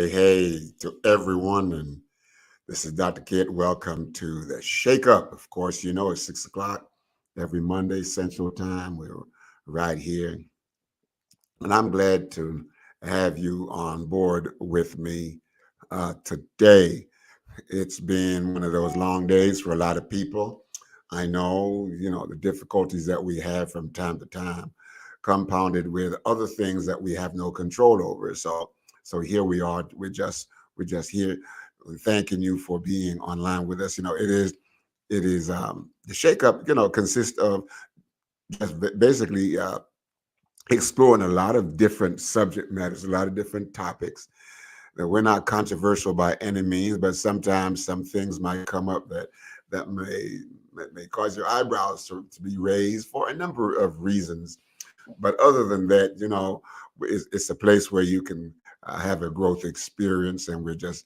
Hey to everyone. And this is Dr. Kid. Welcome to the Shake Up. Of course, you know it's 6 o'clock every Monday Central Time. We're right here. And I'm glad to have you on board with me today. It's been one of those long days for a lot of people. I know, the difficulties that we have from time to time, compounded with other things that we have no control over. So here we are. We're just here, thanking you for being online with us. It is the shakeup. Consists of just basically exploring a lot of different subject matters, a lot of different topics. That we're not controversial by any means, but sometimes some things might come up that may cause your eyebrows to be raised for a number of reasons. But other than that, it's a place where you can have a growth experience, and we're just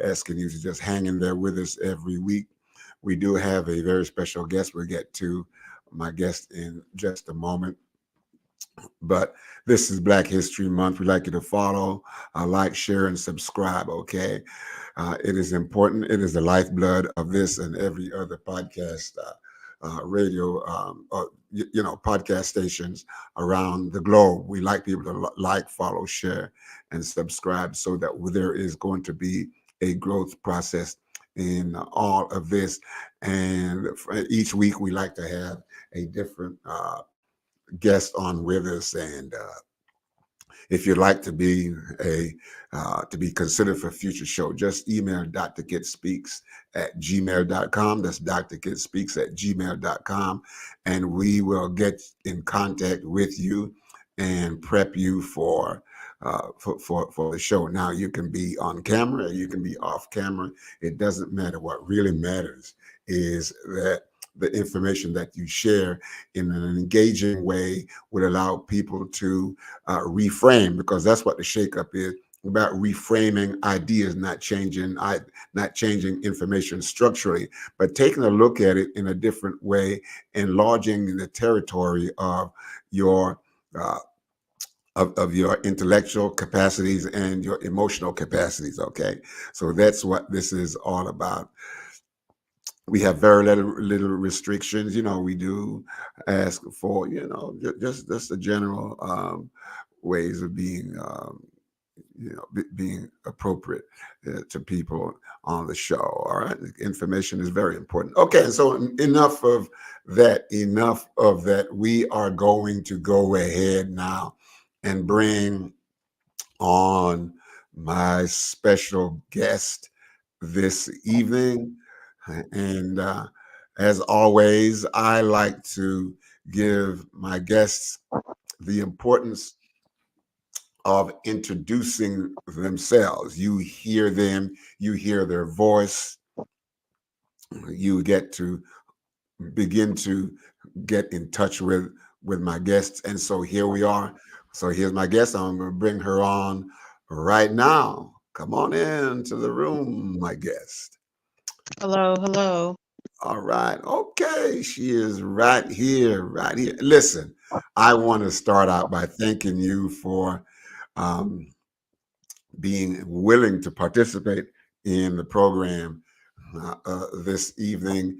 asking you to just hang in there with us every week. We do have a very special guest. We'll get to my guest in just a moment. But this is Black History Month. We'd like you to follow, like, share, and subscribe. Okay, it is important. It is the lifeblood of this and every other podcast, radio, podcast stations around the globe. We like people to like, follow, share, and subscribe, so that there is going to be a growth process in all of this. And for each week, we like to have a different guest on with us. And if you'd like to be considered for future show, just email drkidspeaks@gmail.com. That's drkidspeaks@gmail.com, and we will get in contact with you and prep you for the show. Now, you can be on camera, you can be off camera. It doesn't matter. What really matters is that the information that you share in an engaging way would allow people to reframe, because that's what the shakeup is about: reframing ideas, not changing information structurally, but taking a look at it in a different way, enlarging the territory of your uh, of your intellectual capacities and your emotional capacities. Okay, so that's what this is all about. We have very little restrictions. We do ask for, just the general ways of being, being appropriate to people on the show. All right, information is very important. Okay, and so enough of that. Enough of that. We are going to go ahead now and bring on my special guest this evening. And as always, I like to give my guests the importance of introducing themselves. You hear them, you hear their voice, you get to begin to get in touch with my guests. And so here we are. So here's my guest. I'm going to bring her on right now. Come on in to the room, my guest. Hello, hello. All right. Okay. She is right here, right here. Listen, I want to start out by thanking you for um, being willing to participate in the program this evening.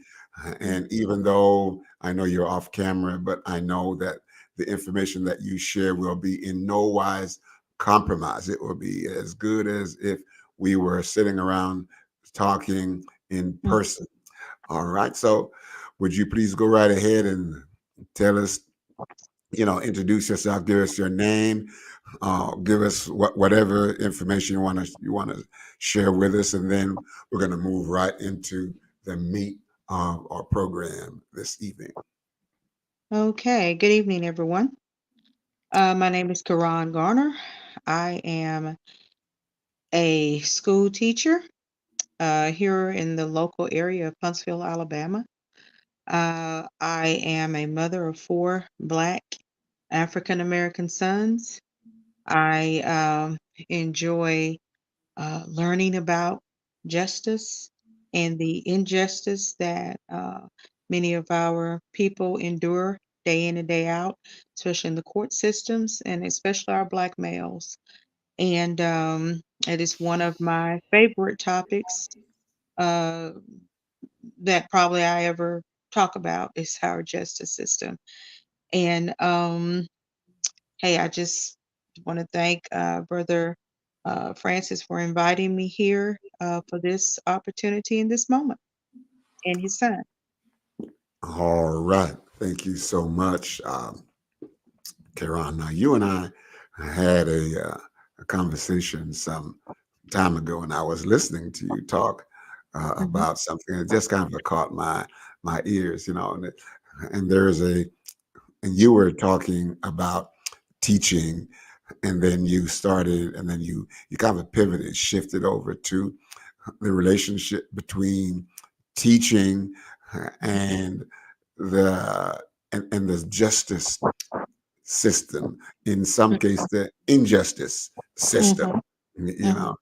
And even though I know you're off camera, but I know that the information that you share will be in no wise compromised. It will be as good as if we were sitting around talking in Mm. person. All right. So would you please go right ahead and tell us, introduce yourself, give us your name, give us whatever information you want to share with us, and then we're going to move right into the meat of our program this evening. Okay, good evening, everyone. My name is Karon Garner. I am a school teacher here in the local area of Huntsville, Alabama. I am a mother of four Black African American sons. I enjoy learning about justice and the injustice that many of our people endure day in and day out, especially in the court systems and especially our Black males. And It is one of my favorite topics uh, that probably I ever talk about is our justice system. And hey, I just want to thank Brother Francis for inviting me here for this opportunity in this moment and his son. All right. Thank you so much, Karon. Now, you and I had a conversation some time ago, and I was listening to you talk Hmm. about something that just kind of caught my ears, and there's a and you were talking about teaching, and then you started, and then you kind of pivoted, shifted over to the relationship between teaching and the and the justice system, in some case the injustice system, Hmm. you Hmm. know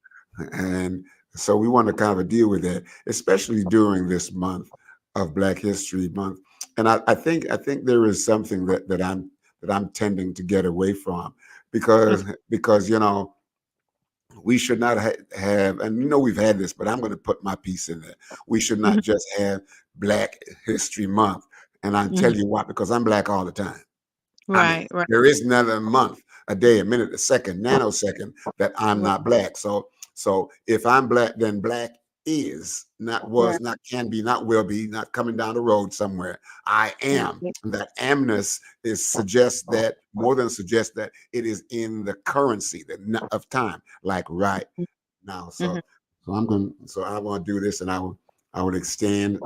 and so we want to kind of deal with that, especially during this month of Black History Month. And I think there is something that I'm tending to get away from, because we should not have, and we've had this, but I'm going to put my piece in there. We should not Hmm. just have Black History Month, and I'll tell Hmm. you why, because I'm Black all the time. I mean, Right, right, there is another month, a day, a minute, a second, nanosecond that I'm right, not Black. So if I'm Black, then Black is not, right, was not, can be, not will be, not coming down the road somewhere. I am. right. That amness is suggests that, more than suggests that, it is in the currency of time, like right now. Hmm. So I want to do this, and I would extend,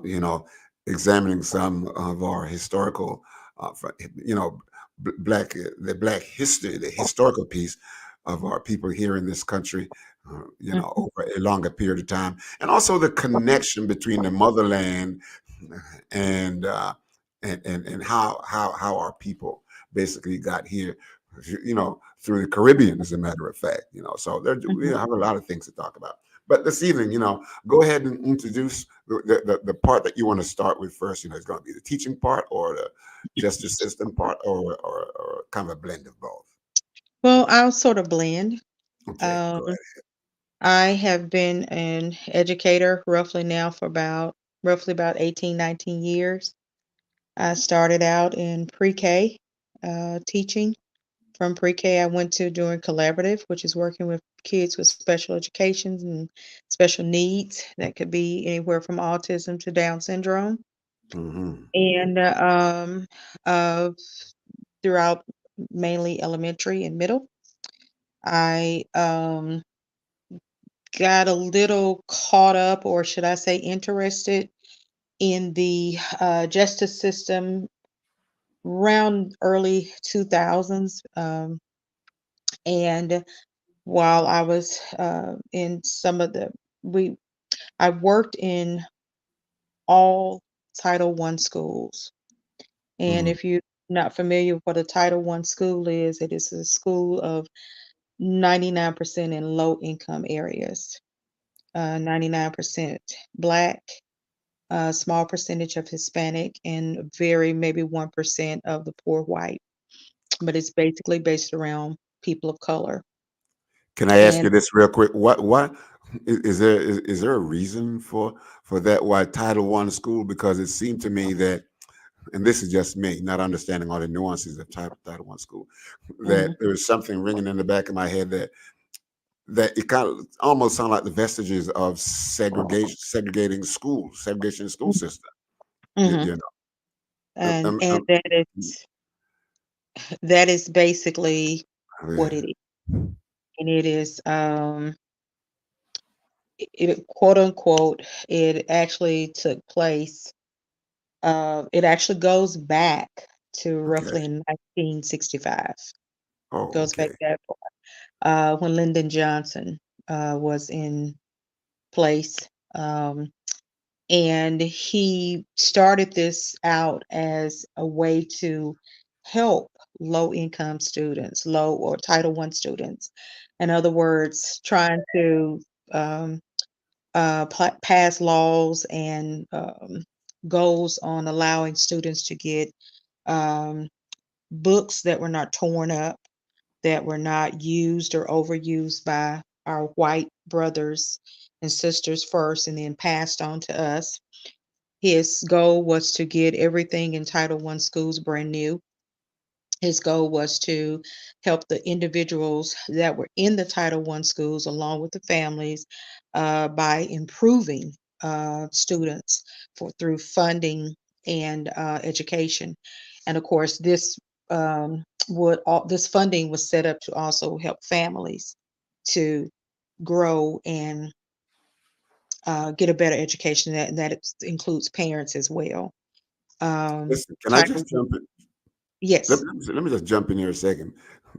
you know, examining some of our historical, you know, the Black history, the historical piece of our people here in this country, Hmm. over a longer period of time, and also the connection between the motherland and and how our people basically got here, through the Caribbean, as a matter of fact. So we Hmm. have a lot of things to talk about. But this evening, go ahead and introduce the part that you want to start with first. It's going to be the teaching part, or the justice system part, or kind of a blend of both. Well, I'll sort of blend. Okay, Um, go ahead. I have been an educator roughly now for roughly about 18, 19 years. I started out in pre-K teaching. From pre-K, I went to doing collaborative, which is working with kids with special educations and special needs. That could be anywhere from autism to Down syndrome. Hmm. And uh, throughout mainly elementary and middle, I got a little caught up, or should I say, interested in the justice system around early 2000s. And while I was in some of we, I worked in all Title I schools. And Hmm. if you're not familiar with what a Title I school is, it is a school of 99% in low income areas, 99% Black, a small percentage of Hispanic, and very maybe 1% of the poor white. But it's basically based around people of color. Can I ask And you this real quick? What is there a reason for that? Why Title One school? Because it seemed to me that, and this is just me not understanding all the nuances of Title One school, that mhm, there was something ringing in the back of my head that it kind of almost sounded like the vestiges of segregating schools, segregation school mhm, system. You, mhm. you know, And that is basically what yeah. it is. And it is quote unquote, it actually took place, it actually goes back to Okay. roughly in 1965. Oh, Goes back okay. that far, when Lyndon Johnson was in place. Um, and he started this out as a way to help low income students, low or Title I students. In other words, trying to um, pass laws and goals on allowing students to get um, books that were not torn up, that were not used or overused by our white brothers and sisters first and then passed on to us. His goal was to get everything in Title I schools brand new. His goal was to help the individuals that were in the Title I schools, along with the families, by improving students through funding and education. And of course, this funding was set up to also help families to grow and get a better education. That includes parents as well. Listen, can I Title, just jump in? Let yes. me, let me just jump in here a second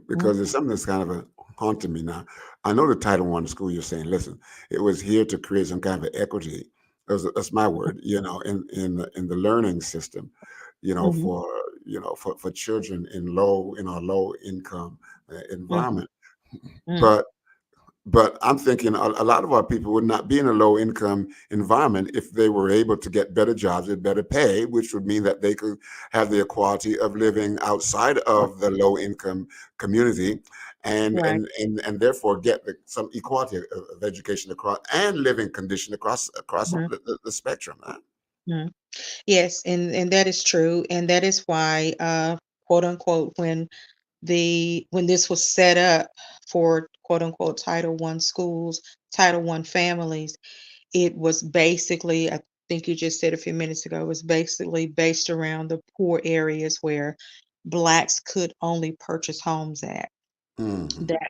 because there's something that's kind of haunting me now. I know the Title One school you're saying, listen, it was here to create some kind of equity. That's my word, in the learning system, Mhm, for for children in low income mhm, environment. mm, But I'm thinking a lot of our people would not be in a low income environment if they were able to get better jobs at better pay, which would mean that they could have the equality of living outside of the low income community, right. and therefore get some equality of education across and living condition across Mhm, the spectrum. Huh? mhm. Yes, and that is true, and that is why, quote unquote, when this was set up for quote unquote Title I schools, Title I families, it was basically, I think you just said a few minutes ago, it was basically based around the poor areas where blacks could only purchase homes at. Hmm. That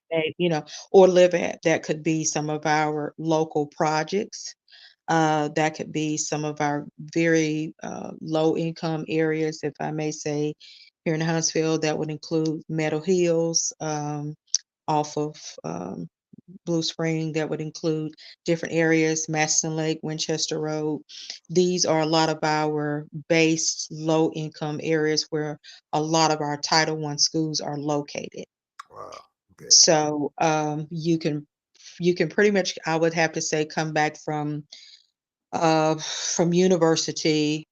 or live at. That could be some of our local projects. That could be some of our very low income areas, if I may say, here in Huntsville. That would include Meadow Hills, off of Blue Spring. That would include different areas, Maston Lake, Winchester Road. These are a lot of our base low income areas where a lot of our Title I schools are located. Wow. Okay. So, you can pretty much, I would have to say, come back from university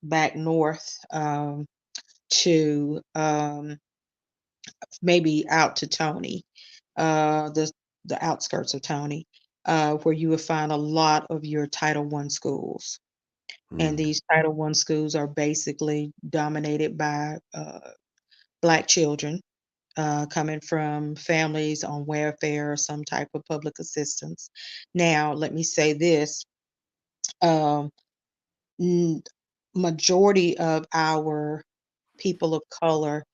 back north, to, maybe out to Tony, the outskirts of Tony, where you would find a lot of your Title I schools. And Hmm. these Title I schools are basically dominated by, Black children coming from families on welfare or some type of public assistance. Now, let me say this, um, n- majority of our people of color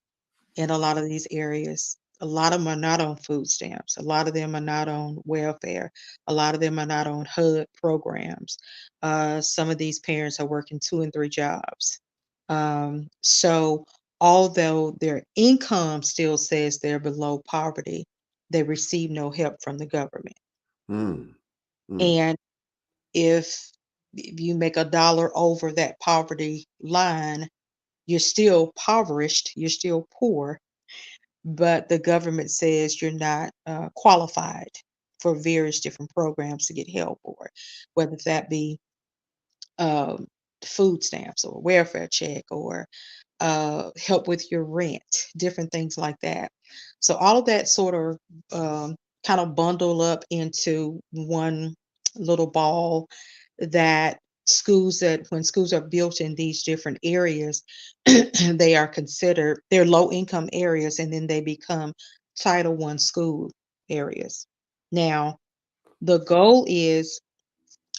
in a lot of these areas, a lot of them are not on food stamps. A lot of them are not on welfare. A lot of them are not on HUD programs. Some of these parents are working two and three jobs. So although their income still says they're below poverty, they receive no help from the government. Hmm. Hmm. And if you make a dollar over that poverty line, you're still impoverished, you're still poor, but the government says you're not qualified for various different programs to get help, or whether that be um, food stamps or welfare check or help with your rent, different things like that. So all of that sort of kind of bundle up into one little ball, that when schools are built in these different areas, they're low income areas, and then they become Title I school areas. Now, the goal is,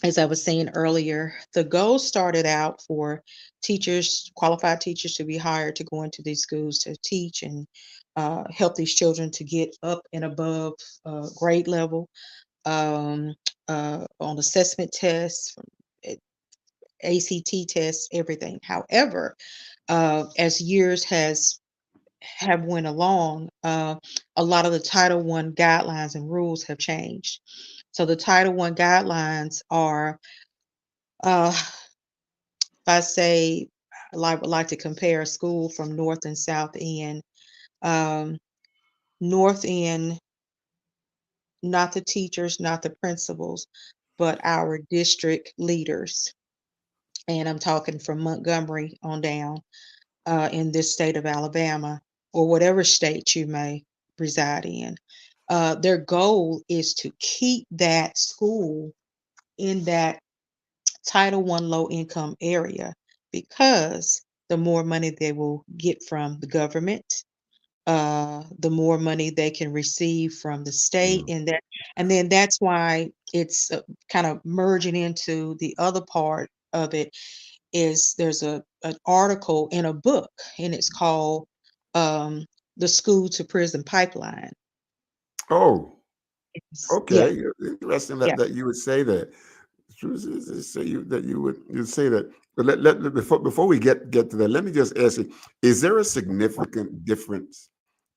as I was saying earlier, the goal started out for qualified teachers, to be hired to go into these schools to teach and help these children to get up and above grade level, um, on assessment tests, eh, ACT tests, everything. However, as years has have went along, a lot of the Title I guidelines and rules have changed. So the Title I guidelines are, uh, if I say, would like to compare a school from North and South End. Um, North End, not the teachers, not the principals, but our district leaders. And I'm talking from Montgomery on down, in this state of Alabama, or whatever state you may. reside in. Their goal is to keep that school in that Title I low income area because the more money they will get from the government, the more money they can receive from the state, Mm. and then that's why it's kind of merging into the other part of it is there's a an article in a book and it's called um, the school to prison pipeline. Oh, Yeah, okay. Interesting yeah. that you would say that. Truth is say you that you say that. But before we get to that, let me just ask you: is there a significant difference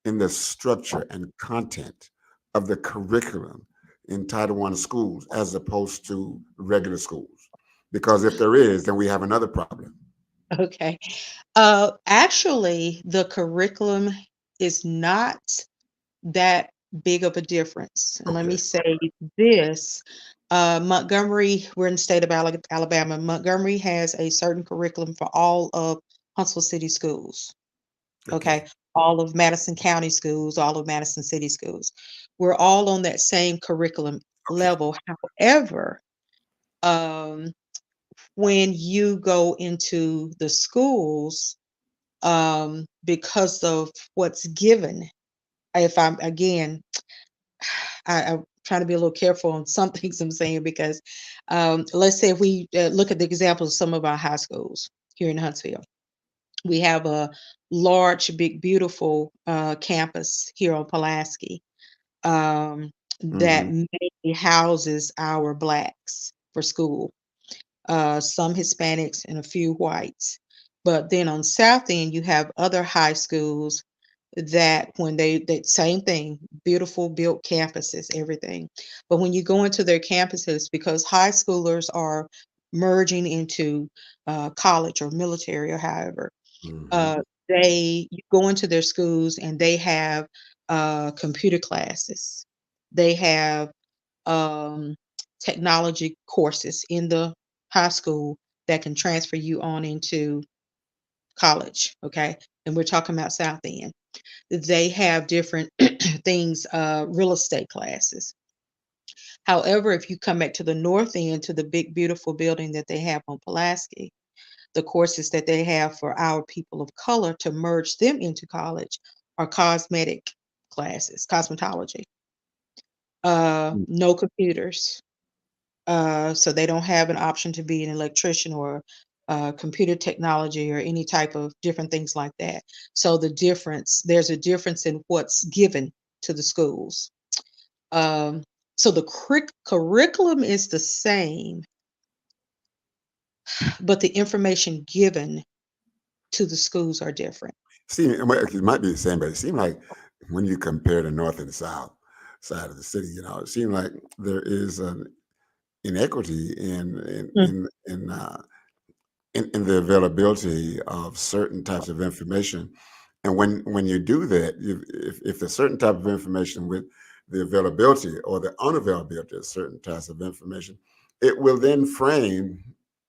in the structure and content of the curriculum in Title I schools as opposed to regular schools? Because if there is, then we have another problem. Okay. Actually, the curriculum is not that big of a difference. And let me Okay. say this. Montgomery, we're in the state of Alabama. Montgomery has a certain curriculum for all of Huntsville City schools. Okay. Okay. All of Madison County schools, all of Madison City schools. We're all on that same curriculum Okay. level. However, um, when you go into the schools, because of what's given, if I'm again, I'm trying to be a little careful on some things I'm saying because let's say if we look at the examples of some of our high schools here in Huntsville, we have a large, big, beautiful campus here on Pulaski that Hmm. mainly houses our blacks for school, some Hispanics and a few whites. But then on South End, you have other high schools that when they that same thing, beautiful built campuses, everything. But when you go into their campuses, because high schoolers are merging into college or military or however, Hmm. uh, they you go into their schools and they have computer classes. They have um, technology courses in the high school that can transfer you on into college. Okay. And we're talking about South End. They have different things, real estate classes. However, if you come back to the North End, to the big, beautiful building that they have on Pulaski, the courses that they have for our people of color to merge them into college are cosmetic classes, cosmetology, no computers. So they don't have an option to be an electrician or computer technology or any type of different things like that. So there's a difference in what's given to the schools. Um, so the curriculum is the same, but the information given to the schools are different. See, it might be the same, but it seemed like when you compare the north and south side of the city, it seemed like there is an inequity Mm, in the availability of certain types of information. And when you do that, if there's certain type of information with the availability or the unavailability of certain types of information, it will then frame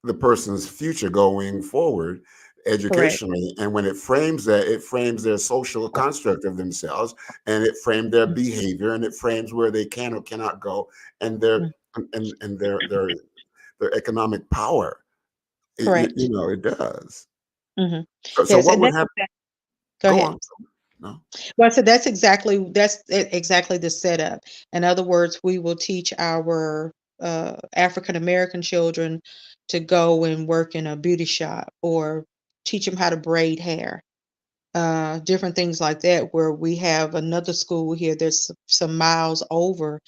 the person's future going forward correct. educationally. And when it frames that, it frames their social construct of themselves, and it frames their Mm, behavior, and it frames where they can or cannot go, and their mm, and their economic power. correct. It does. Hmm. So Yes, what and would that's happen? exact. Go Go ahead. on. No. Well, so exactly the setup. In other words, we will teach our African American children to go and work in a beauty shop or teach them how to braid hair, different things like that. Where we have another school here that's some miles over.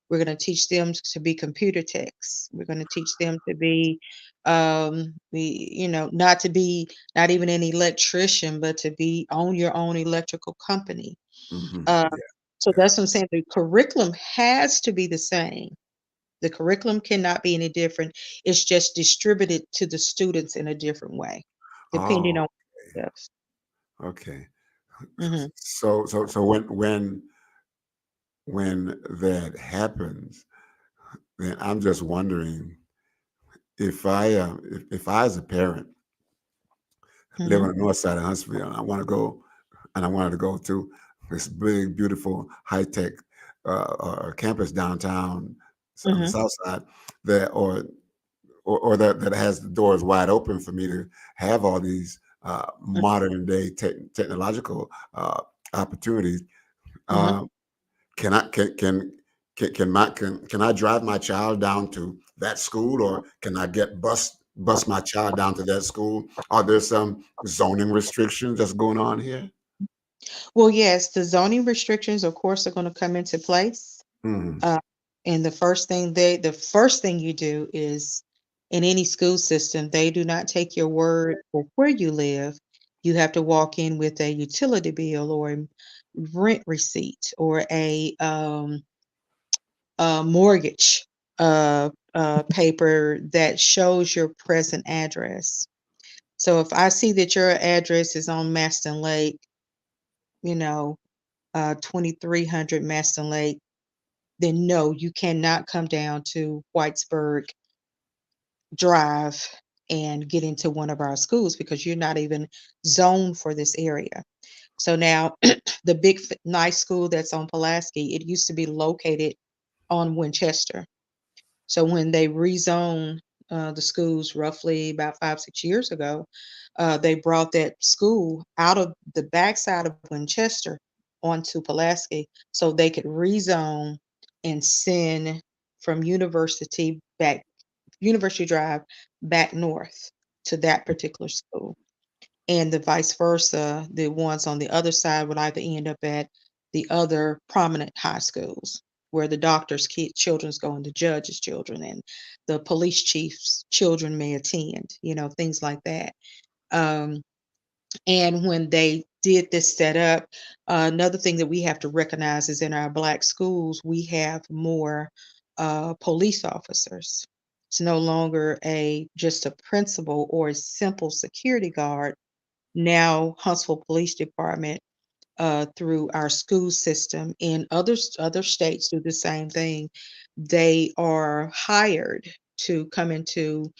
We're going to teach them to be computer techs. We're going to teach them to be, not to be not even an electrician, but to be own your own electrical company. Uh, Yeah. so Yeah. that's what I'm saying. The curriculum has to be the same. The curriculum cannot be any different. It's just distributed to the students in a different way, depending Oh, on. Yes. okay. Hmm. So when that happens, then I'm just wondering if I as a parent live Hmm. on the north side of Huntsville and I want to go and I wanted to go to this big, beautiful, high tech campus downtown on the Mhm. south side, that or that has the doors wide open for me to have all these modern day technological opportunities. Mhm. Uh, can I can I drive my child down to that school, or can I get bus my child down to that school? Are there some zoning restrictions that's going on here? Well, yes, the zoning restrictions, of course, are going to come into place. Hmm. Uh, and the first thing you do is in any school system, they do not take your word for where you live. You have to walk in with a utility bill or a rent receipt or a mortgage paper that shows your present address. So if I see that your address is on Maston Lake, you know, 2300 Maston Lake, then no, you cannot come down to Whitesburg Drive and get into one of our schools because you're not even zoned for this area. So now the big nice school that's on Pulaski, it used to be located on Winchester. So when they rezoned the schools roughly about 5, 6 years ago, they brought that school out of the backside of Winchester onto Pulaski so they could rezone and send from University Drive back north to that particular school. And the vice versa, the ones on the other side would either end up at the other prominent high schools where the doctor's children's go and the judge's children and the police chief's children may attend, things like that. Um, and when they did this setup, another thing that we have to recognize is in our Black schools, we have more police officers. It's no longer a just a principal or a simple security guard. Now, Huntsville Police Department, through our school system, and other states do the same thing. They are hired to come into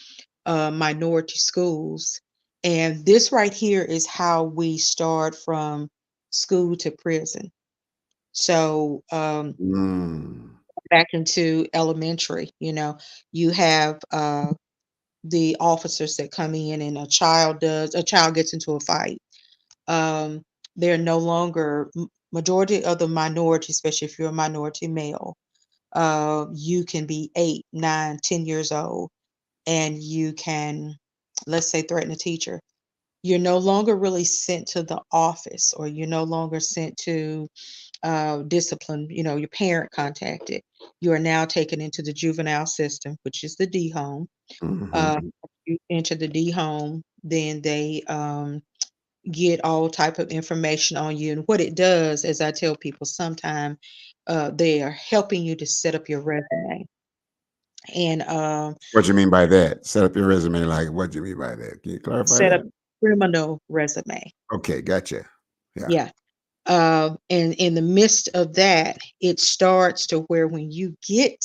minority schools. And this right here is how we start from school to prison. So Mm. back into elementary, you have the officers that come in and a child gets into a fight. Um, they're no longer majority of the minority, especially if you're a minority male. You can be 8, 9, 10 years old, and you can, let's say, threaten a teacher. You're no longer really sent to the office, or you're no longer sent to discipline, your parent contacted. You are now taken into the juvenile system, which is the D home. Uh, Hmm. you enter the D home, then they get all type of information on you. And what it does, as I tell people sometime, they are helping you to set up your resume. And What do you mean by that? Set up your resume. Like, what do you mean by that? Can you clarify set up that? criminal resume. Okay, gotcha. Yeah. Yeah. And in the midst of that, it starts to where when you get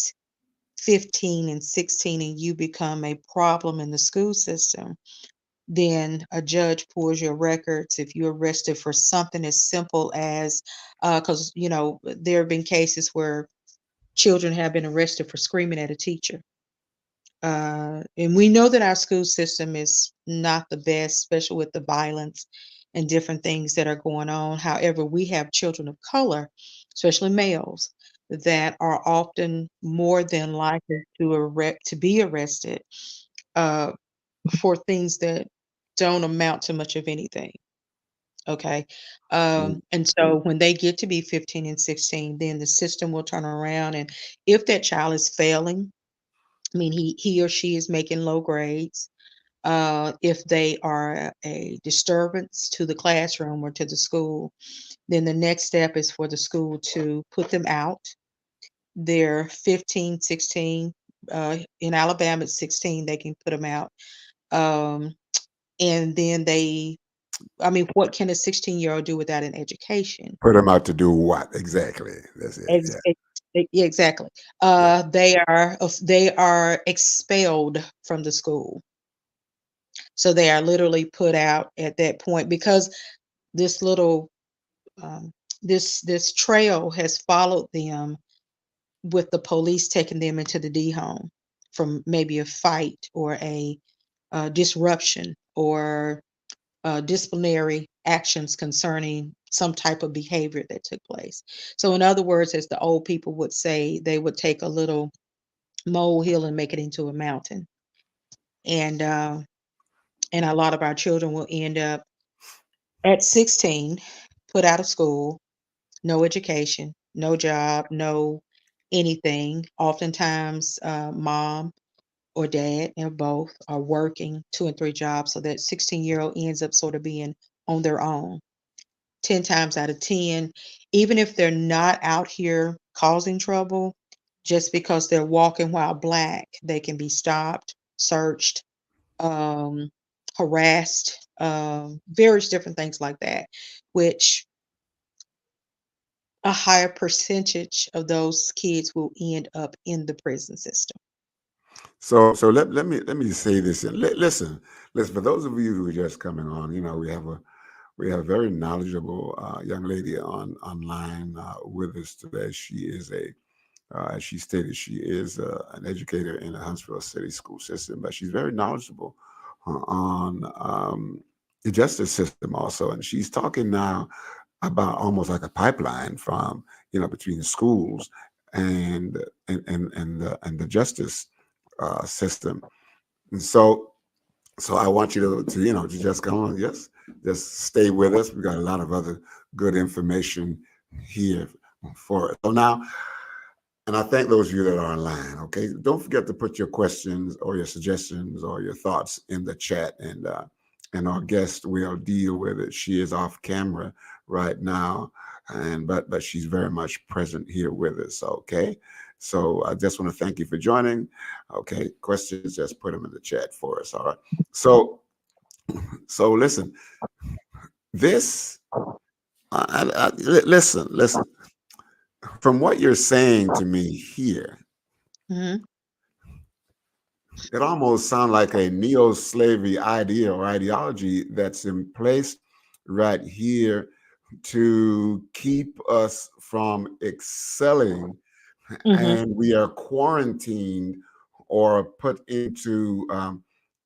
15 and 16 and you become a problem in the school system, then a judge pulls your records if you're arrested for something as simple as, because, there have been cases where children have been arrested for screaming at a teacher. And we know that our school system is not the best, especially with the violence and different things that are going on. However, we have children of color, especially males, that are often more than likely to be arrested uh, for things that don't amount to much of anything. Okay. Mm. And so when they get to be 15 and 16, then the system will turn around. And if that child is failing, I mean, he or she is making low grades. If they are a disturbance to the classroom or to the school, then the next step is for the school to put them out. They're 15, 16. In Alabama, it's 16, they can put them out. Um, and then I mean, what can a 16-year-old do without an education? Put them out to do what exactly? That's it. Ex Yeah. ex Yeah, exactly. Yeah. They are expelled from the school. So they are literally put out at that point because this little this trail has followed them with the police taking them into the D home from maybe a fight or a disruption or disciplinary actions concerning some type of behavior that took place. So, in other words, as the old people would say, they would take a little molehill and make it into a mountain. And and a lot of our children will end up at 16, put out of school, no education, no job, no anything. Oftentimes, mom or dad, or both, are working 2 and 3 jobs, so that 16-year-old ends up sort of being on their own. 10 times out of 10, even if they're not out here causing trouble, just because they're walking while black, they can be stopped, searched, um, harassed, various different things like that, which a higher percentage of those kids will end up in the prison system. So let me say this. And listen. For those of you who are just coming on, we have a very knowledgeable young lady online with us today. She is as she stated, she is an educator in the Huntsville City school system, but she's very knowledgeable on the justice system also. And she's talking now about almost like a pipeline from, between the schools and and the justice system. And so I want you to to just come on, just stay with us. We got a lot of other good information here for us. So now, and I thank those of you that are online. Okay, don't forget to put your questions or your suggestions or your thoughts in the chat, and our guest will deal with it. She is off camera right now, and but she's very much present here with us. Okay, so I just want to thank you for joining. Okay, questions, just put them in the chat for us. All right. So listen, this listen. From what you're saying to me here, Mhm, it almost sounds like a neo-slavery idea or ideology that's in place right here to keep us from excelling, mhm, and we are quarantined or put into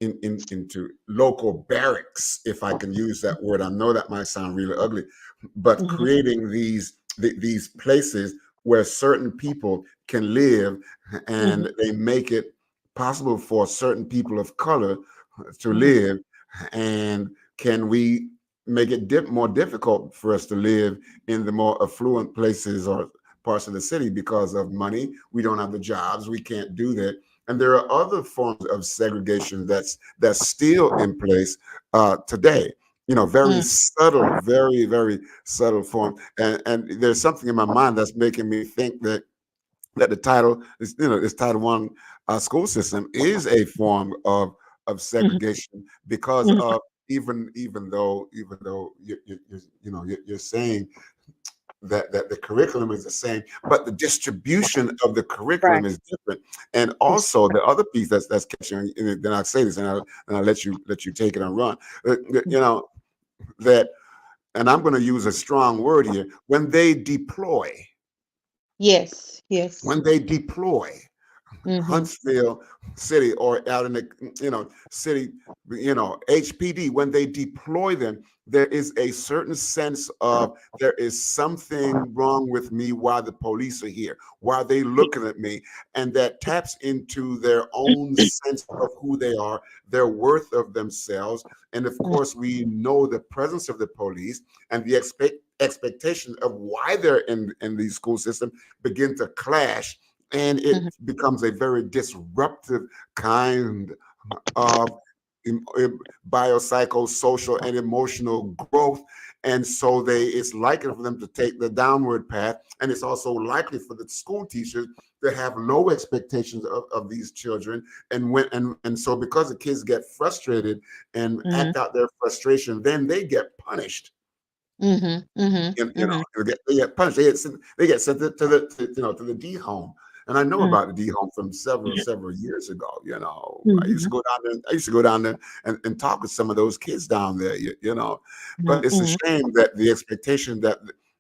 into local barracks, if I can use that word. I know that might sound really ugly, but mhm, creating these places where certain people can live, mhm, and they make it possible for certain people of color to mhm, live. And can we make it more difficult for us to live in the more affluent places or parts of the city because of money? We don't have the jobs, we can't do that. And there are other forms of segregation that's still in place today. Very mhm, subtle, very subtle form. And there's something in my mind that's making me think that the title is, this Title I school system is a form of mhm, segregation because mhm. of, even though you're saying that the curriculum is the same, but the distribution of the Right. curriculum is different. And Yes. also the other piece that's catching, and then I'll say this, and I'll let you take it and run. Mm. You know that, and I'm going to use a strong word here. Yes. Yes. When they deploy Mhm, Huntsville City or out in the city, HPD, when they deploy them, there is a certain sense of there is something wrong with me while the police are here, while they yeah, looking at me, and that taps into their own sense of who they are, their worth of themselves. And of mm, course, we know the presence of the police and the expectation of why they're in the school system begin to clash, and it mhm, becomes a very disruptive kind of biopsychosocial and emotional growth. And so it's likely for them to take the downward path, and it's also likely for the school teachers to have low expectations of these children. And so because the kids get frustrated and mhm, act out their frustration, then they get punished. mhm, mhm, And mhm, they get punished. They get sent to the D home. And I know mhm, about the D home from several years ago. I used to mhm, go down there. I used to go down there and talk with some of those kids down there. But it's a mhm, shame that the expectation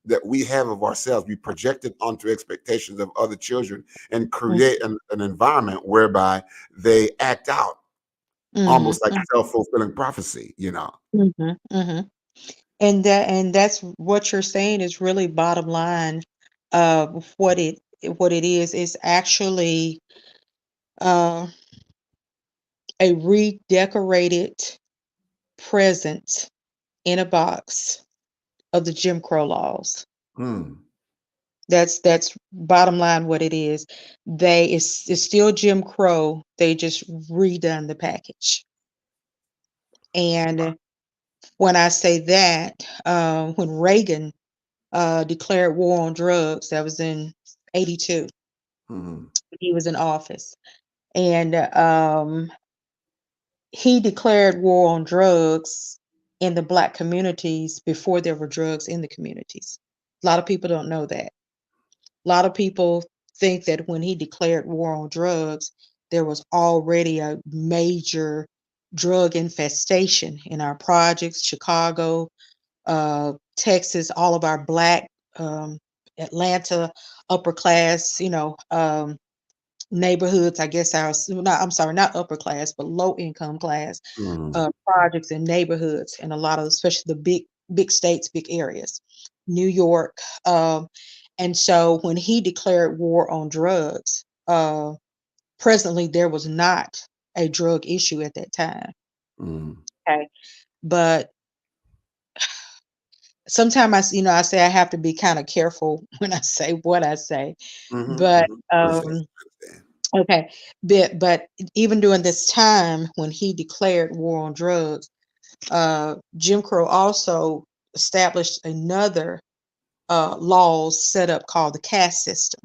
that we have of ourselves, we project it onto expectations of other children and Mm, create an environment whereby they act out mhm, almost like mm, self-fulfilling prophecy, you know. mhm, mhm. And that's what you're saying is really bottom line of what it is. Is actually uh, a redecorated present in a box of the Jim Crow laws. Mm, That's bottom line what it is. It's still Jim Crow. They just redone the package. And when I say that, when Reagan declared war on drugs, that was in '82. mm, He was in office, and he declared war on drugs in the Black communities before there were drugs in the communities. A lot of people don't know that. A lot of people think that when he declared war on drugs, there was already a major drug infestation in our projects, Chicago, Texas, all of our Black, um, Atlanta upper class, neighborhoods. I guess not, I'm sorry, not upper class, but low income class mm, projects and neighborhoods, and a lot of, especially the big states, big areas, New York. And so when he declared war on drugs, presently there was not a drug issue at that time. mm, Okay, but sometimes I say I have to be kind of careful when I say what I say, mhm, but mhm. Understand, understand. okay, but even during this time when he declared war on drugs, Jim Crow also established another laws set up called the caste system.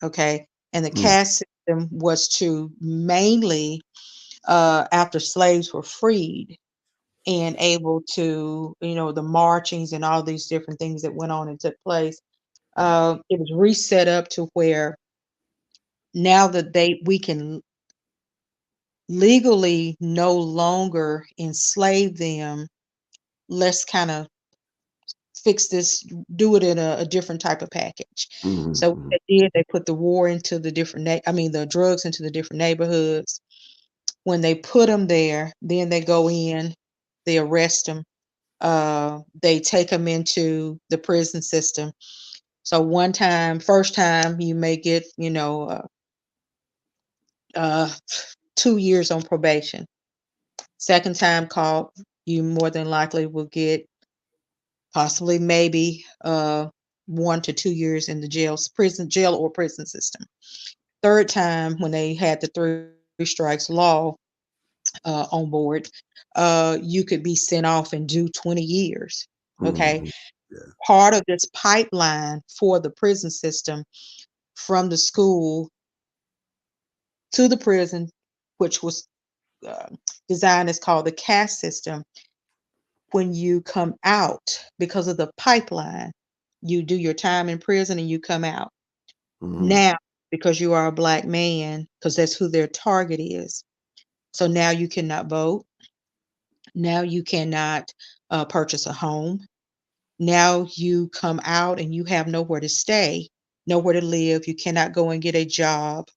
Okay, and the Mm, caste system was to mainly after slaves were freed and able to, the marchings and all these different things that went on and took place. It was reset up to where now that we can legally no longer enslave them, let's kind of fix this, do it in a different type of package. mhm, So what mhm, they did, they put the war into the different, the drugs into the different neighborhoods. When they put them there, then they go in, they arrest them, they take them into the prison system. So first time, you may get, 2 years on probation. Second time called, you more than likely will get possibly maybe 1 to 2 years in the jail or prison system. Third time, when they had the three strikes law on board, you could be sent off and do 20 years. Okay. mhm. Yeah. Part of this pipeline for the prison system from the school to the prison, which was uh, designed is called the caste system. When you come out, because of the pipeline, you do your time in prison and you come out. Mhm, Now, because you are a Black man, because that's who their target is. So now you cannot vote. Now you cannot purchase a home. Now you come out and you have nowhere to stay, nowhere to live. You cannot go and get a job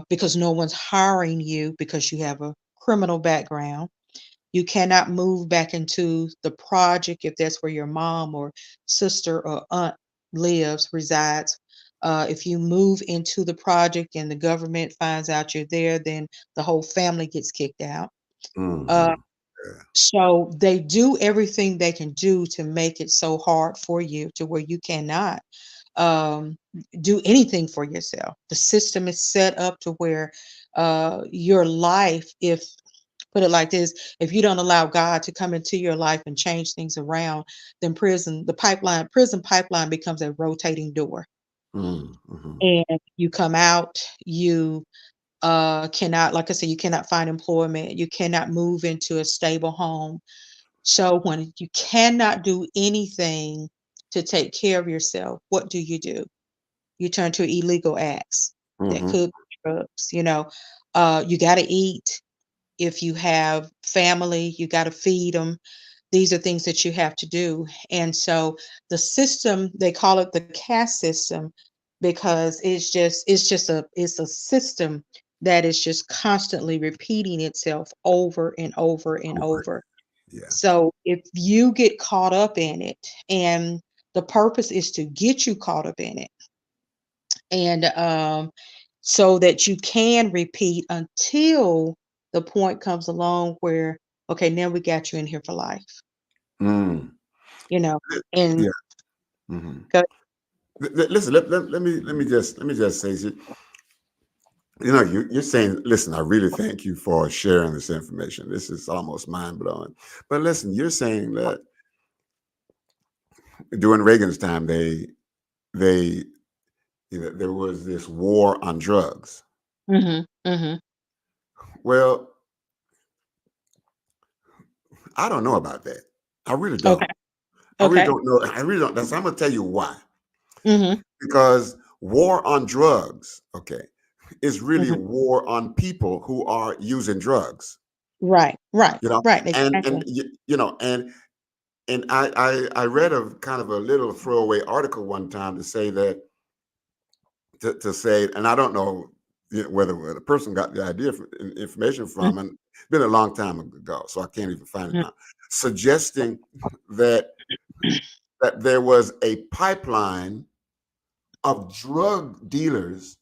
because no one's hiring you because you have a criminal background. You cannot move back into the project if that's where your mom or sister or aunt resides. If you move into the project and the government finds out you're there, then the whole family gets kicked out. Uh, mhm. Yeah. so they do everything they can do to make it so hard for you to where you cannot um, do anything for yourself. The system is set up to where your life, if put it like this, if you don't allow God to come into your life and change things around, then prison pipeline becomes a rotating door. Mm, mhm, And you come out, you cannot, like I said, you cannot find employment, you cannot move into a stable home. So when you cannot do anything to take care of yourself, what do? You turn to illegal acts that mhm, could be drugs. You got to eat. If you have family, you got to feed them. these are things that you have to do. And so the system, they call it the caste system because it's a system that is just constantly repeating itself over and over and Over. over. Yeah. So if you get caught up in it, and the purpose is to get you caught up in it, and so that you can repeat until the point comes along where, okay, now we got you in here for life, Mm. you know. And Yeah. Hmm. go, Listen, let me just say, you're saying, listen, I really thank you for sharing this information. This is almost mind blowing. But listen, you're saying that during Reagan's time, they there was this war on drugs. mhm, mhm. Well, I don't know about that. I really Okay, don't. I really okay. don't know. I really don't. I'm going to tell you why. Mhm, Because war on drugs, okay, is really a mhm. war on people who are using drugs. Right, right, You know, right, and exactly. you know, and I read a kind of a little throwaway article one time to say that to say, and I don't know, whether the person got the idea from, information Mhm, from, and it's been a long time ago, so I can't even find it mhm, now, suggesting that there was a pipeline of drug dealers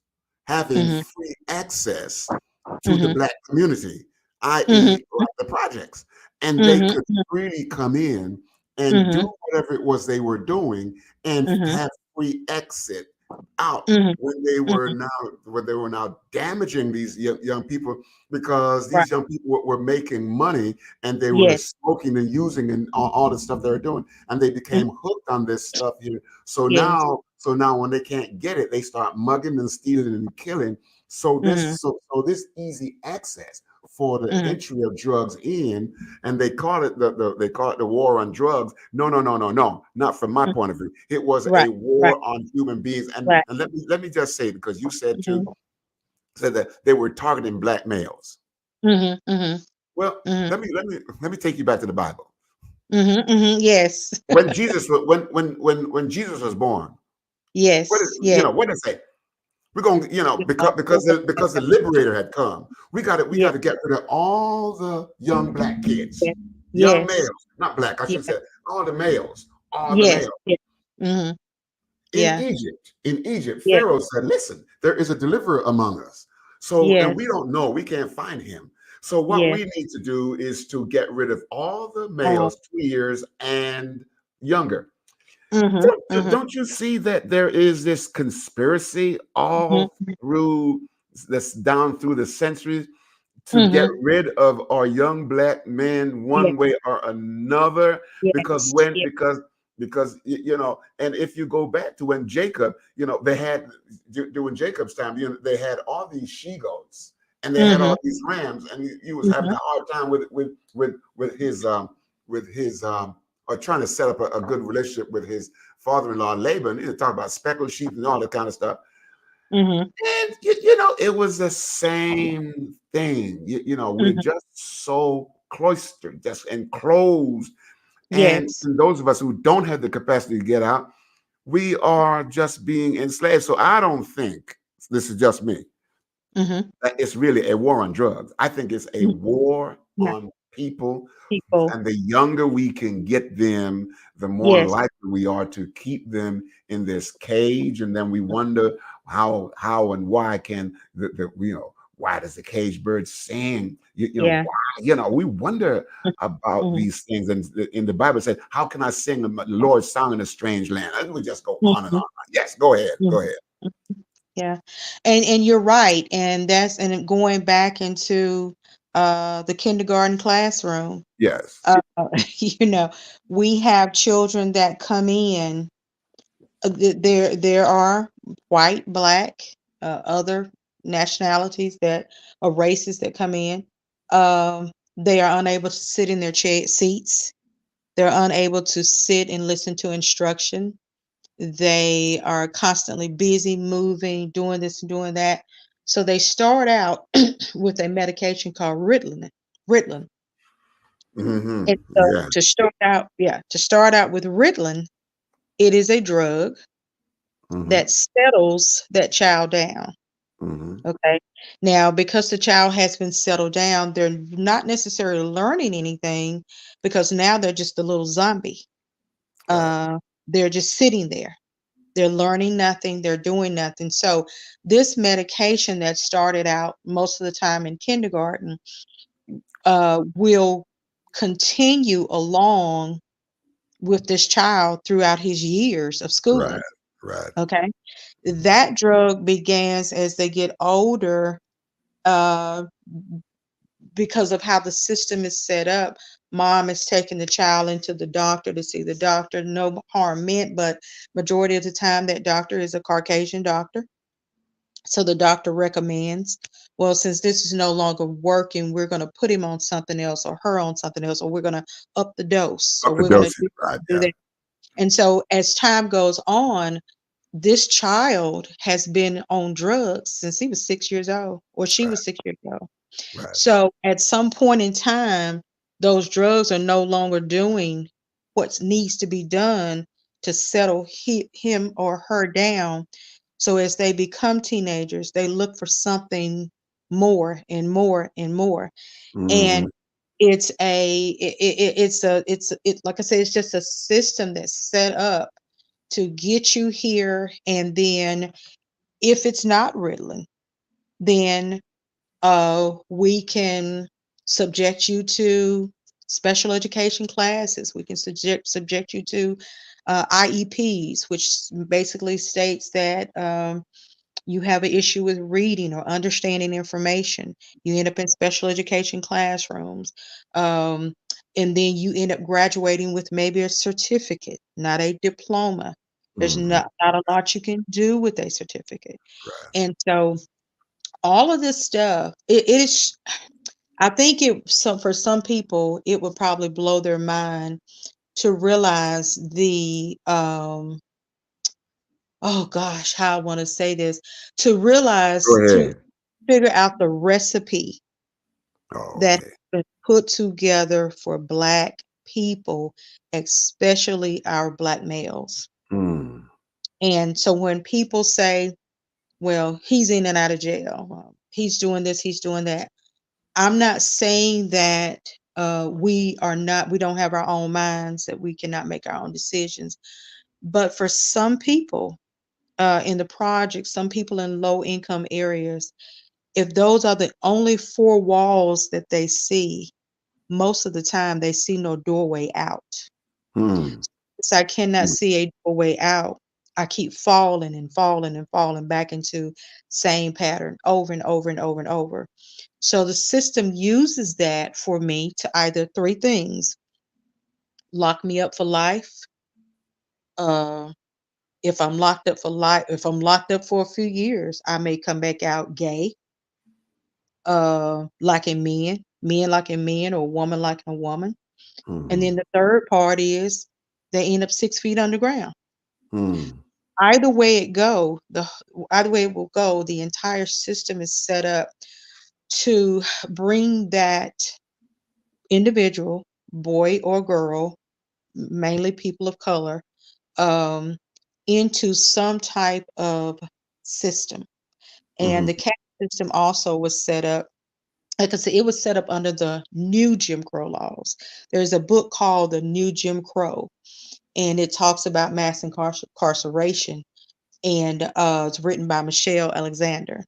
having mhm, free access to the mhm, Black community, mhm, i.e., like the projects. And they mhm, could freely come in and do mhm, whatever it was they were doing and mhm, have free exit out mhm, mhm. when they were now damaging these young people, because Right. these young people were making money, and they were Yes. smoking and using and all the stuff they were doing, and they Mhm. became hooked on this stuff here. Yes. So now when they can't get it, they start mugging and stealing and killing. Mhm, So this easy access for the mhm, entry of drugs in, and they call it they call it the war on drugs. No, no, no, no, no, not from my mhm. point of view. It was Right, a right, war on human beings. right. And let me just say, because you said too, Mhm, said that they were targeting black males. mhm, mhm, Well, mhm, let me take you back to the Bible. mhm, mhm. Yes. When Jesus was born, Yes, yes. what did it say? We're going to, because the liberator had come. We got Yes, to get rid of all the young black kids, yes, young yes, males, not black. I yes, should say all the males, all the yes, males. yes. Mhm. In Yeah, Egypt, yeah, Pharaoh said, "Listen, there is a deliverer among us." So, and we yes, don't know, we can't find him. So, what yes. we need to do is to get rid of all the Oh, males 2 years and younger. mhm, mhm, Don't you see that there is this conspiracy mhm, all through this, down through the centuries, to get mhm. rid of our young black men Yes, one way or another? Because yes, yes. and if you go back to when Jacob, they had, during Jacob's time, they had all these she goats, and they had all Mhm, these rams, and he was having a mhm, hard time with his or trying to set up a good relationship with his father-in-law Laban. Talk about speckled sheep and all that kind of stuff. mhm, And it was the same thing. We're mhm. just so cloistered, just enclosed. And Yes. those of us who don't have the capacity to get out, we are just being enslaved. So I don't think, this is just me, Mhm, that it's really a war on drugs. I think it's a mhm. war Yeah, on people. people. And the younger we can get them, the more Yes. likely we are to keep them in this cage. And then we wonder how and why can why does the cage bird sing? Yeah. Why? We wonder about Mhm, these things. And in the Bible, it said, "How can I sing the Lord's song in a strange land?" And we just go on and mhm, on. Yes, go ahead, mhm. go ahead. Yeah. And you're right. And going back into the kindergarten classroom. Yes. Uh you know, we have children that come in. There are white, black, other nationalities that or races that come in. They are unable to sit in their seats. They're unable to sit and listen to instruction. They are constantly busy moving, doing this and doing that. So they start out with a medication called Ritalin. Ritalin. Hmm. And so Yeah. to start out with Ritalin, it is a drug Hmm. that settles that child down. Hmm. Okay. Now, because the child has been settled down, they're not necessarily learning anything because now they're just a little zombie. Right. Uh, they're just sitting there. They're learning nothing. They're doing nothing. So, this medication that started out most of the time in kindergarten will continue along with this child throughout his years of Right. schooling. Right. Okay. Hmm. That drug begins as they get older. Uh, because of how the system is set up, mom is taking the child into the doctor to see the doctor. No harm meant, but majority of the time that doctor is a Caucasian doctor. So the doctor recommends, well, since this is no longer working, we're going to put him on something else or her on something else, or we're going to up the dose, or Up the we're going to dosage. Right. do Yeah. that. And so as time goes on, this child has been on drugs since he was 6 years old, or she Right. was 6 years old. Right. So at some point in time, those drugs are no longer doing what needs to be done to settle him or her down. So as they become teenagers, they look for something more and more and more. And Hmm. it's like I said, it's just a system that's set up to get you here. And then if it's not Ritalin, then we can subject you to special education classes. We can subject you to IEPs, which basically states that you have an issue with reading or understanding information. You end up in special education classrooms. Um, and then you end up graduating with maybe a certificate, not a diploma. There's Hmm. not a lot you can do with a certificate. Right. And so all of this stuff, it is, I think for some people, it would probably blow their mind to realize oh gosh, how I want to say this, to Go realize, to ahead. figure out the recipe Oh, that's okay. been put together for Black people, especially our Black males. Mm. And so when people say, well, he's in and out of jail, he's doing this, he's doing that. I'm not saying that we don't have our own minds, that we cannot make our own decisions. But for some people in the project, some people in low income areas, if those are the only four walls that they see, most of the time they see no doorway out. Mm. So I cannot Mm. see a doorway out. I keep falling and falling and falling back into same pattern over and over and over and over. So the system uses that for me to either three things: lock me up for life. Uh, if I'm locked up for a few years, I may come back out gay, liking men liking men, or woman liking a woman. And then Mhm. the third part is they end up 6 feet underground. Mm. Either way it go, either way it will go, the entire system is set up to bring that individual, boy or girl, mainly people of color, um, into some type of system. And Mhm. the caste system also was set up, like I said, it was set up under the new Jim Crow laws. There's a book called The New Jim Crow, and it talks about mass incarceration, and it's written by Michelle Alexander.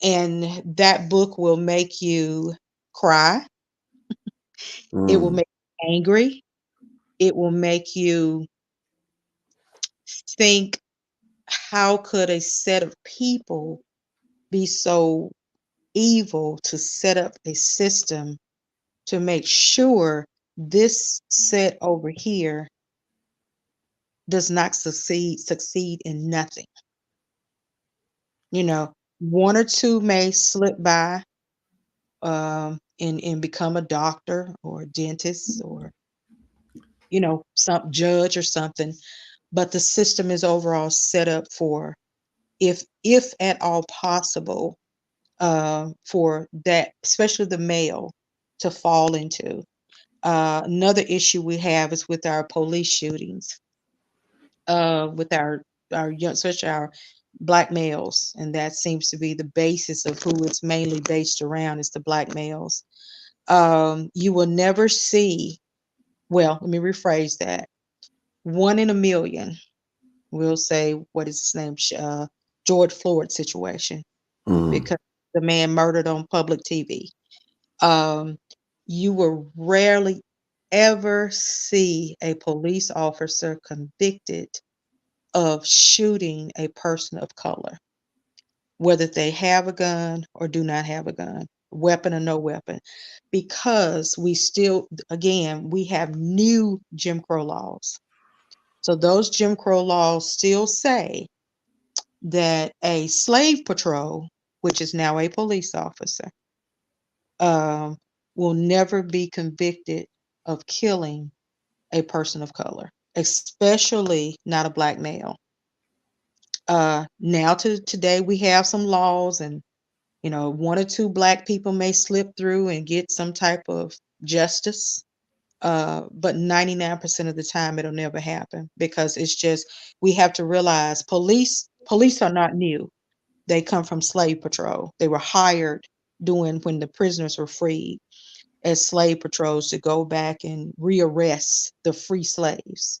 And that book will make you cry. It will Mm. make you angry. It will make you think, how could a set of people be so evil to set up a system to make sure this set over here does not succeed in nothing. One or two may slip by, and become a doctor or a dentist, or some judge or something, but the system is overall set up for, if at all possible, for that, especially the male, to fall into. Another issue we have is with our police shootings, with our young, especially our black males, and that seems to be the basis of who it's mainly based around is the black males. You will never see. Well, let me rephrase that. One in a million. We'll say what is his name? George Floyd situation Mm. because the man murdered on public TV. Um, you will rarely ever see a police officer convicted of shooting a person of color, whether they have a gun or do not have a gun, weapon or no weapon, because we still, again, we have new Jim Crow laws. So those Jim Crow laws still say that a slave patrol, which is now a police officer, um, will never be convicted of killing a person of color, especially not a black male. Now to today, we have some laws, and one or two black people may slip through and get some type of justice. But 99% of the time, it'll never happen because it's just we have to realize police are not new. They come from slave patrol. They were hired doing when the prisoners were freed as slave patrols to go back and rearrest the free slaves.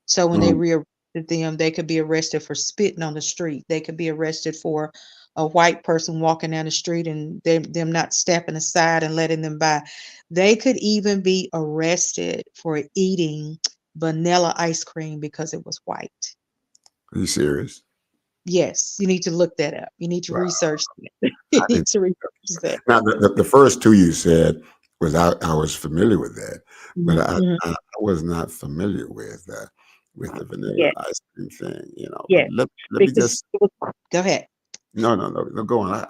So when they Mm. rearrested them, they could be arrested for spitting on the street. They could be arrested for a white person walking down the street and them not stepping aside and letting them by. They could even be arrested for eating vanilla ice cream because it was white. Are you serious? Yes, you need to look that up. You need to Wow. research that. You I need didn't. to research that. Now, the first two you said was I was familiar with that, but Mhm, mhm. I was not familiar with the vanilla Yeah, ice cream thing, But yeah, let me because just go ahead. no, go on.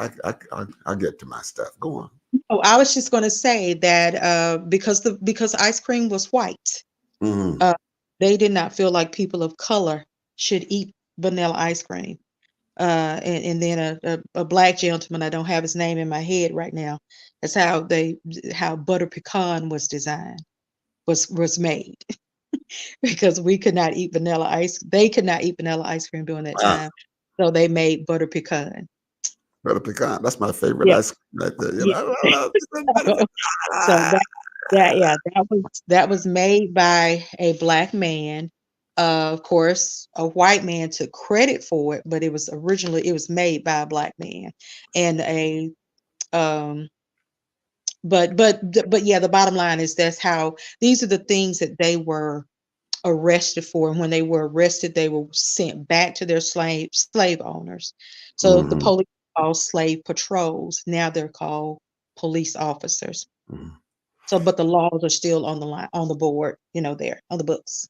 I'll get to my stuff. Go on. Oh, I was just gonna say that, because ice cream was white, Hmm. uh, they did not feel like people of color should eat vanilla ice cream. And then a black gentleman, I don't have his name in my head right now, that's how butter pecan was designed, was made, because we could not eat vanilla ice they could not eat vanilla ice cream during that Wow, time, so they made butter pecan. butter pecan. That's my favorite Yeah, ice cream right there. yeah. I love butter pecan. So Ah! that was made by a black man. Of course, a white man took credit for it, but it was made by a black man, and a um. But yeah, the bottom line is that's how these are the things that they were arrested for, and when they were arrested, they were sent back to their slave owners. So the Mhm, police are called slave patrols. Now they're called police officers. mhm. So, but the laws are still on the line, on the board, there on the books.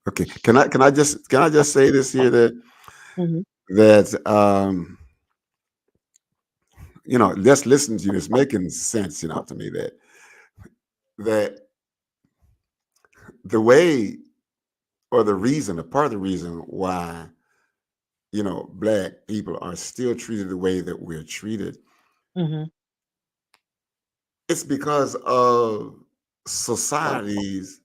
Okay. Can I just say this here Mhm, that just listening to you, it's making sense, to me that the way or the reason, a part of the reason why, black people are still treated the way that we're treated, mhm, it's because of society's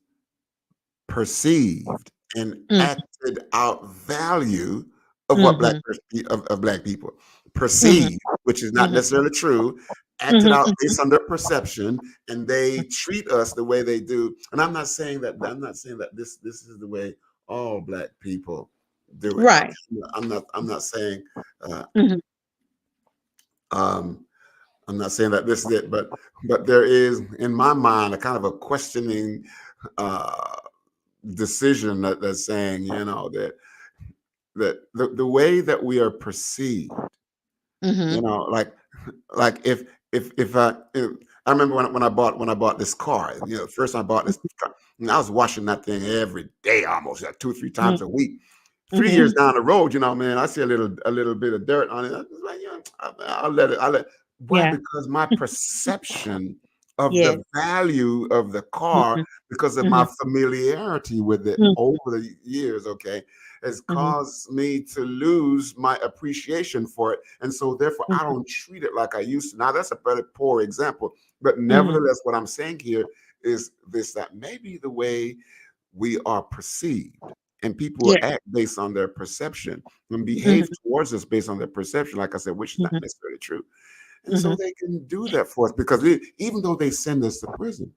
perceived and mhm, acted out value of what mhm, of black people mhm, perceive, which is not mhm, necessarily true, acted mhm, out mhm, based on their perception, and they treat us the way they do. And I'm not saying that this is the way all black people do it. right. Okay, I'm not saying uh, Mhm, um, I'm not saying that this is it, but there is in my mind a kind of a questioning uh, decision that's saying, that the way that we are perceived, mhm, like I remember when I bought this car, first I bought this car, and I was washing that thing every day, almost like 2 or 3 times mhm, a week. 3 years mhm. down the road, man, I see a little bit of dirt on it. I was like, I'll let it. Why? Yeah. Because my perception of Yes. the value of the car, Mhm, because of my mhm, familiarity with it mhm, over the years, okay, has mhm, caused me to lose my appreciation for it. And so therefore I mhm, don't treat it like I used to. Now that's a very poor example, but mhm, nevertheless, what I'm saying here is this, that maybe the way we are perceived and people Yeah. act based on their perception and behave Mhm, towards us based on their perception, like I said, which is not mhm, necessarily true. And so mhm, they can do that for us because even though they send us to prison,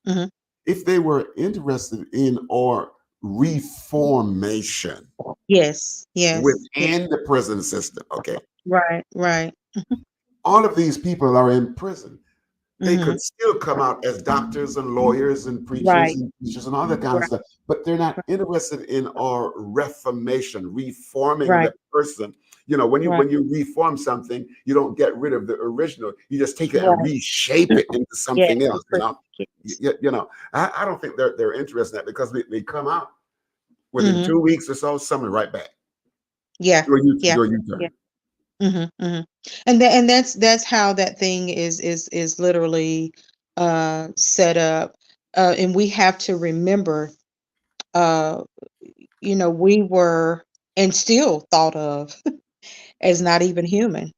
mhm. if they were interested in our reformation Yes, yes, yeah. within the prison system, okay, Right, right. all of these people are in prison. They Mhm. could still come out as doctors and lawyers and preachers Right, and teachers and all that kind of right, stuff, but they're not right, interested in our reformation, reforming right, the person. You know, when you right, when you reform something, you don't get rid of the original. You just take it and right. reshape it into Yeah, something else. You pretty know, kids. I don't think they're interested in that because they come out within Mhm. 2 weeks or so, something right back. Yeah, yeah, Do a yeah. U-turn. Mhm, mhm. And that's how that thing is literally set up. And we have to remember, uh, we were and still thought of as not even human.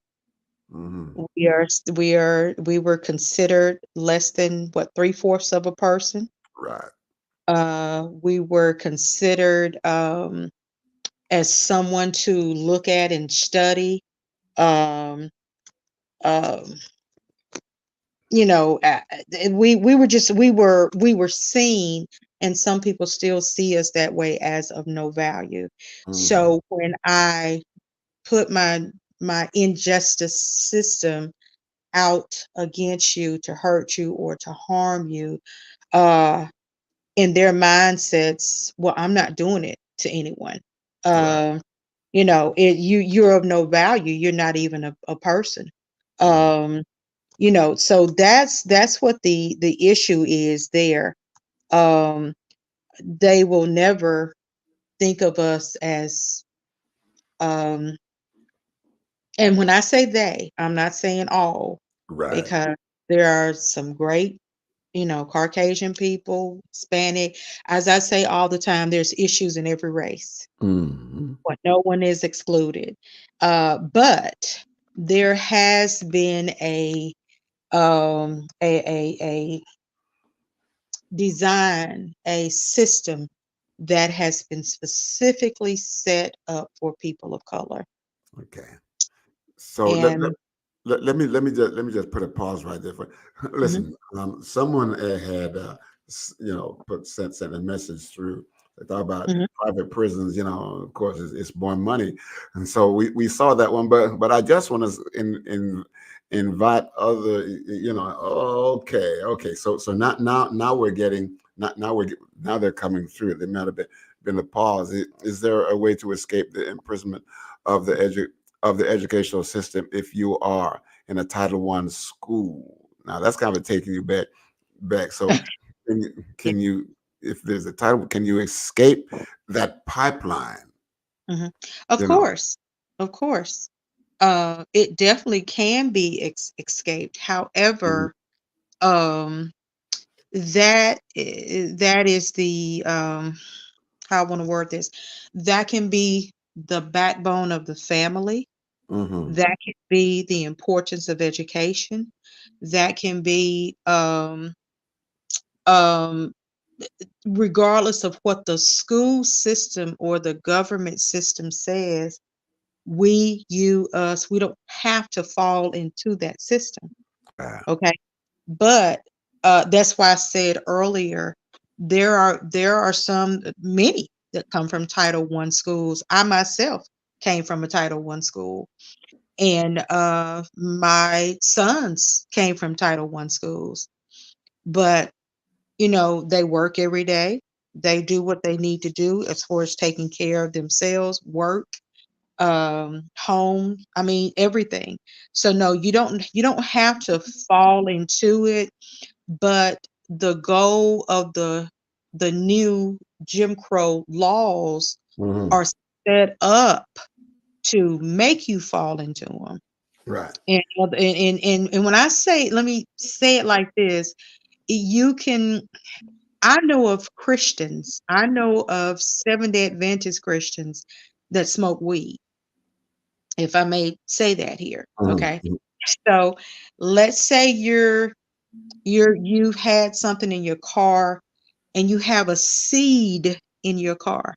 Hmm. We were considered less than what, three-fourths of a person. Right. We were considered as someone to look at and study. Um, um, we were seen, and some people still see us that way as of no value. Hmm. So when I put my injustice system out against you to hurt you or to harm you, uh in their mindsets, well, I'm not doing it to anyone. Right. um you're of no value, you're not even a person. Mhm. um so that's what the issue is there. um they will never think of us as, um and when I say they, I'm not saying all, Right. because there are some great, Caucasian people, Hispanic. As I say all the time, there's issues in every race, Mhm. but no one is excluded. But there has been a design, a system that has been specifically set up for people of color. Okay. So And let me just put a pause right there. mhm, Listen, someone had put sent a message through. They thought about mhm, private prisons. You know, of course, it's more money, and so we saw that one. But I just want to invite other. Okay, okay. So not now we're getting not now we're now they're coming through. There might have been a pause. Is there a way to escape the imprisonment of the educational system if you are in a Title One school? Now that's kind of taking you back. So yeah, can you if there's a title, can you escape that pipeline? mhm. Of You know. course, of course. It definitely can be escaped. Mhm. However, um, that is the, how I want to word this. That can be the backbone of the family. Mhm. That can be the importance of education. That can be, um, regardless of what the school system or the government system says, we, you, us, we don't have to fall into that system. Ah, Okay. But that's why I said earlier, there are many that come from Title One schools. I myself came from a Title One school, and my sons came from Title One schools. But they work every day. They do what they need to do as far as taking care of themselves, work, home. I mean, everything. So no, you don't have to fall into it, but the goal of the new Jim Crow laws mhm. are set up to make you fall into them. Right. And when I say, let me say it like this, you can I know of Christians, I know of Seventh-day Adventist Christians that smoke weed, if I may say that here. Mhm, Okay. mhm. So let's say you're You've had something in your car and you have a seed in your car.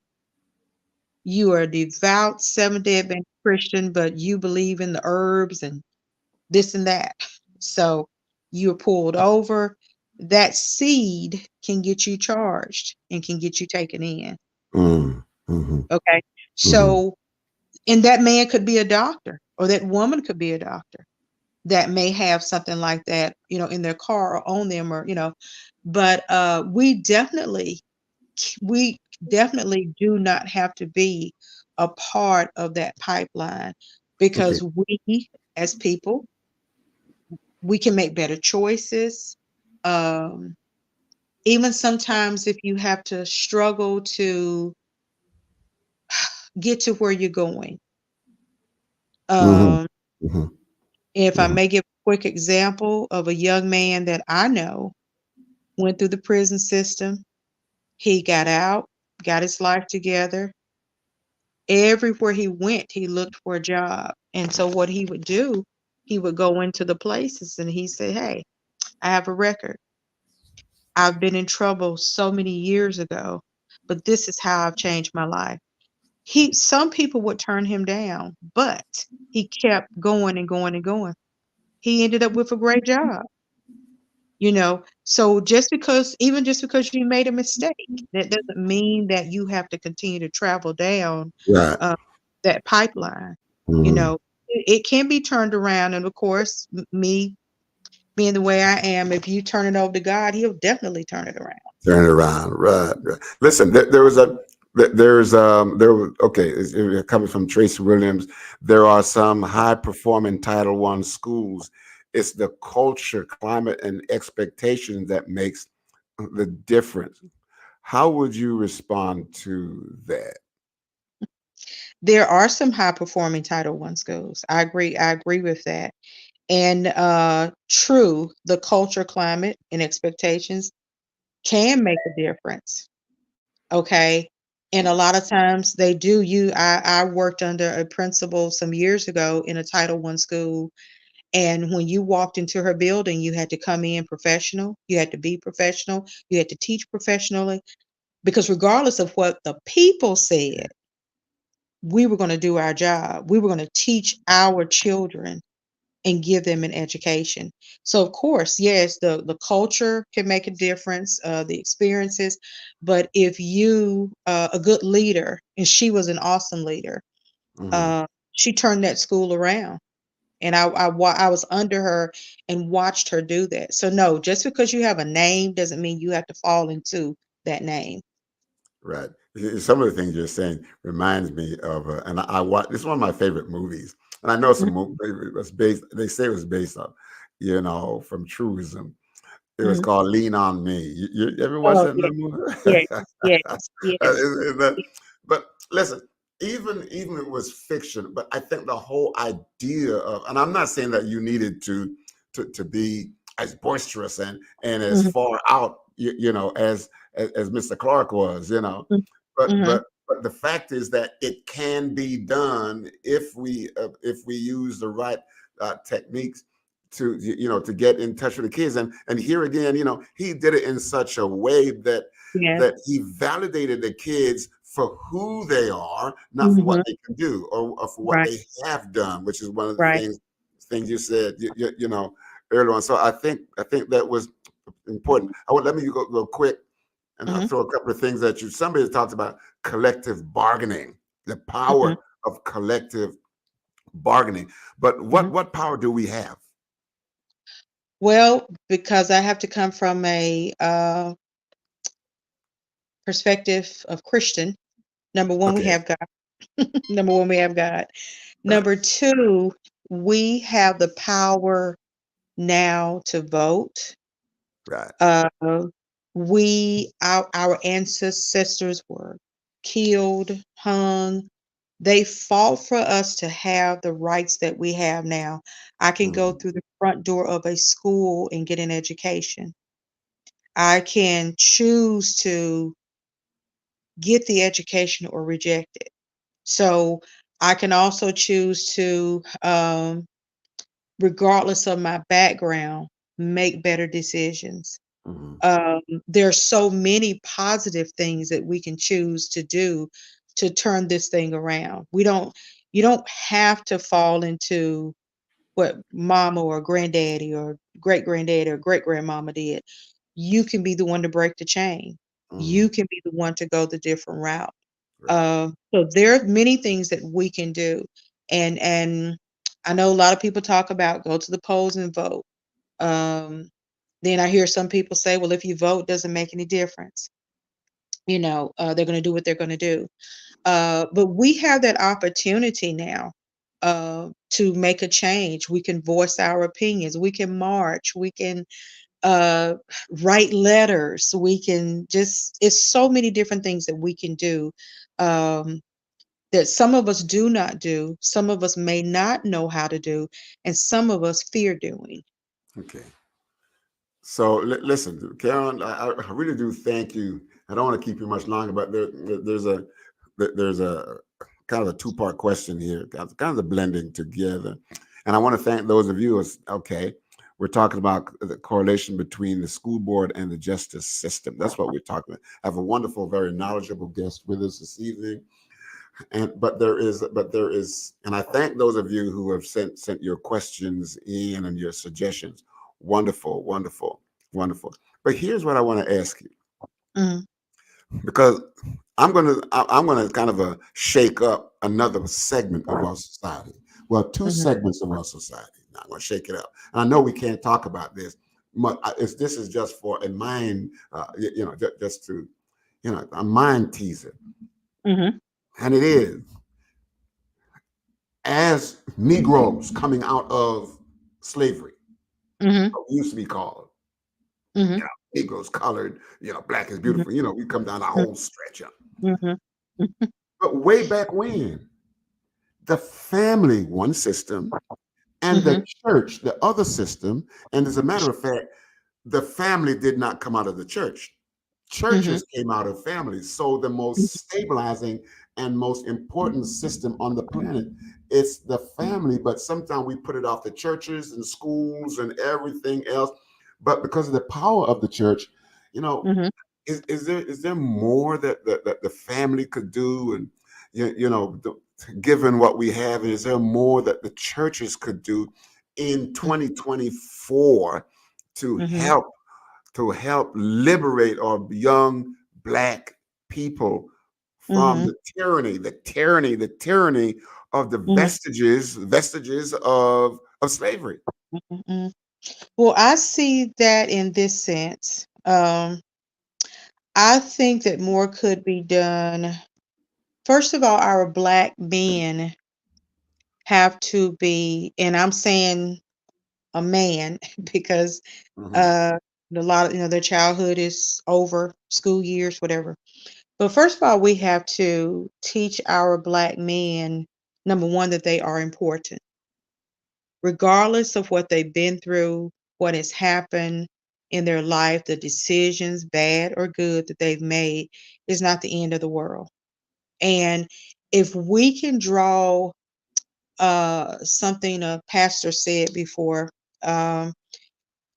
You are a devout Seventh-day Adventist Christian, but you believe in the herbs and this and that. So you're pulled over. That seed can get you charged and can get you taken in. Mm, mm-hmm, Okay. mm-hmm. So, and that man could be a doctor or that woman could be a doctor that may have something like that, in their car or on them or. But we definitely do not have to be a part of that pipeline Okay. because we as people, we can make better choices. Um, Even sometimes if you have to struggle to get to where you're going. Mm-hmm, Um, mm-hmm, if I mm-hmm. may give a quick example of a young man that I know went through the prison system, he got out, got his life together. Everywhere he went, he looked for a job. And so what he would do, he would go into the places and he said, "Hey, I have a record. I've been in trouble so many years ago, but this is how I've changed my life." Some people would turn him down, but he kept going and going and going. He ended up with a great job. So just because you made a mistake, that doesn't mean that you have to continue to travel down Right. uh, that pipeline. You Mm-hmm. know, it can be turned around, and of course, me being the way I am, if you turn it over to God, He'll definitely turn it around. Turn it around. Right. Right. Listen, there was a there's there was okay, it coming from Tracy Williams. There are some high performing Title I schools. It's the culture, climate, and expectations that makes the difference. How would you respond to that? There are some high performing Title I schools. I agree with that. And true, the culture, climate, and expectations can make a difference. Okay. And a lot of times they do. I worked under a principal some years ago in a Title I school. And when you walked into her building, you had to come in professional. You had to be professional. You had to teach professionally because regardless of what the people said, we were going to do our job. We were going to teach our children and give them an education. So of course, yes, the culture can make a difference, the experiences, but if you a good leader, and she was an awesome leader, Hmm. uh, she turned that school around, and I was under her and watched her do that. So no, just because you have a name doesn't mean you have to fall into that name. Right. Some of the things you're saying reminds me of, and I watch. This is one of my favorite movies, and I know it's a movie. It was based. They say it was based on, from truism. It was Mhm. called Lean on Me. You ever watch Oh that yeah, movie? yes, yes, yes. Isn't that- but listen, even it was fiction, but I think the whole idea of, and I'm not saying that you needed to be as boisterous and as Mhm, far out, as Mr. Clark was, mhm, but mhm. but but the fact is that it can be done if we use the right techniques to get in touch with the kids. And here again, he did it in such a way Yes. that he validated the kids for who they are, not for what Mhm. they can do, or for what Right, they have done, which is one of the right. things you said, earlier on. So I think that was important. Let me go quick, and I'll Mhm, throw a couple of things at you. Somebody talked about collective bargaining, the mhm, power of collective bargaining. But mhm. what power do we have? Well, because I have to come from a perspective of Christian. Number one, we Okay. have God. Number one, we have God. Right. Number two, we have the power now to vote. Right. Uh, our ancestors were killed, hung. They fought for us to have the rights that we have now. I can go Mm, through the front door of a school and get an education. I can choose to get the education or reject it. So I can also choose to, regardless of my background. make better decisions. Hmm. Um, there are so many positive things that we can choose to do to turn this thing around. You don't have to fall into what mama or granddaddy or great granddaddy or great grandmama did. You can be the one to break the chain. Hmm. You can be the one to go the different route. Right. So there are many things that we can do. And I know a lot of people talk about go to the polls and vote. Um, then I hear some people say, well, if you vote, doesn't make any difference. They're going to do what they're going to do. But we have that opportunity now to make a change. We can voice our opinions. We can march. We can uh, write letters. We can it's so many different things that we can do um, that some of us do not do. Some of us may not know how to do, and some of us fear doing. Okay. So listen, Karen, I really do thank you. I don't want to keep you much longer, but there's a kind of a two-part question here, kind of the blending together. And I want to thank those of you. Okay, we're talking about the correlation between the school board and the justice system. That's what we're talking about. I have a wonderful, very knowledgeable guest with us this evening. And but there is, and I thank those of you who have sent your questions in and your suggestions. Wonderful, wonderful, wonderful. But here's what I want to ask you, Mhm, because I'm gonna kind of shake up another segment of our society. Well, two mhm, segments of our society. Now I'm gonna shake it up. And I know we can't talk about this, but this is just for a mind, just to, a mind teaser, mhm, and it is as Negroes coming out of slavery, mhm, what used to be called, mhm, Negroes, colored, black is mhm, beautiful. We come down the mhm, whole stretch of. mhm, mhm, But way back when, the family, one system, and the mhm, church, the other system. And as a matter of fact, the family did not come out of the church. mhm, Churches came out of families. So the most stabilizing and most important system on the planet is the family. But sometimes we put it off the churches and schools and everything else. But because of the power of the church, you know, mhm, is there more that the family could do, and given what we have, and is there more that the churches could do in 2024 to mhm, help liberate our young black people from mhm, the tyranny of the mhm, vestiges of slavery. mhm, mhm. Well, I see that in this sense. I think that more could be done. First of all, our black men have to be, and I'm saying a man because Hmm. uh a lot of their childhood is over, school years, whatever. But first of all, we have to teach our black men, number one, that they are important, regardless of what they've been through, what has happened in their life, the decisions, bad or good, that they've made, is not the end of the world. And if we can draw something a pastor said before, um,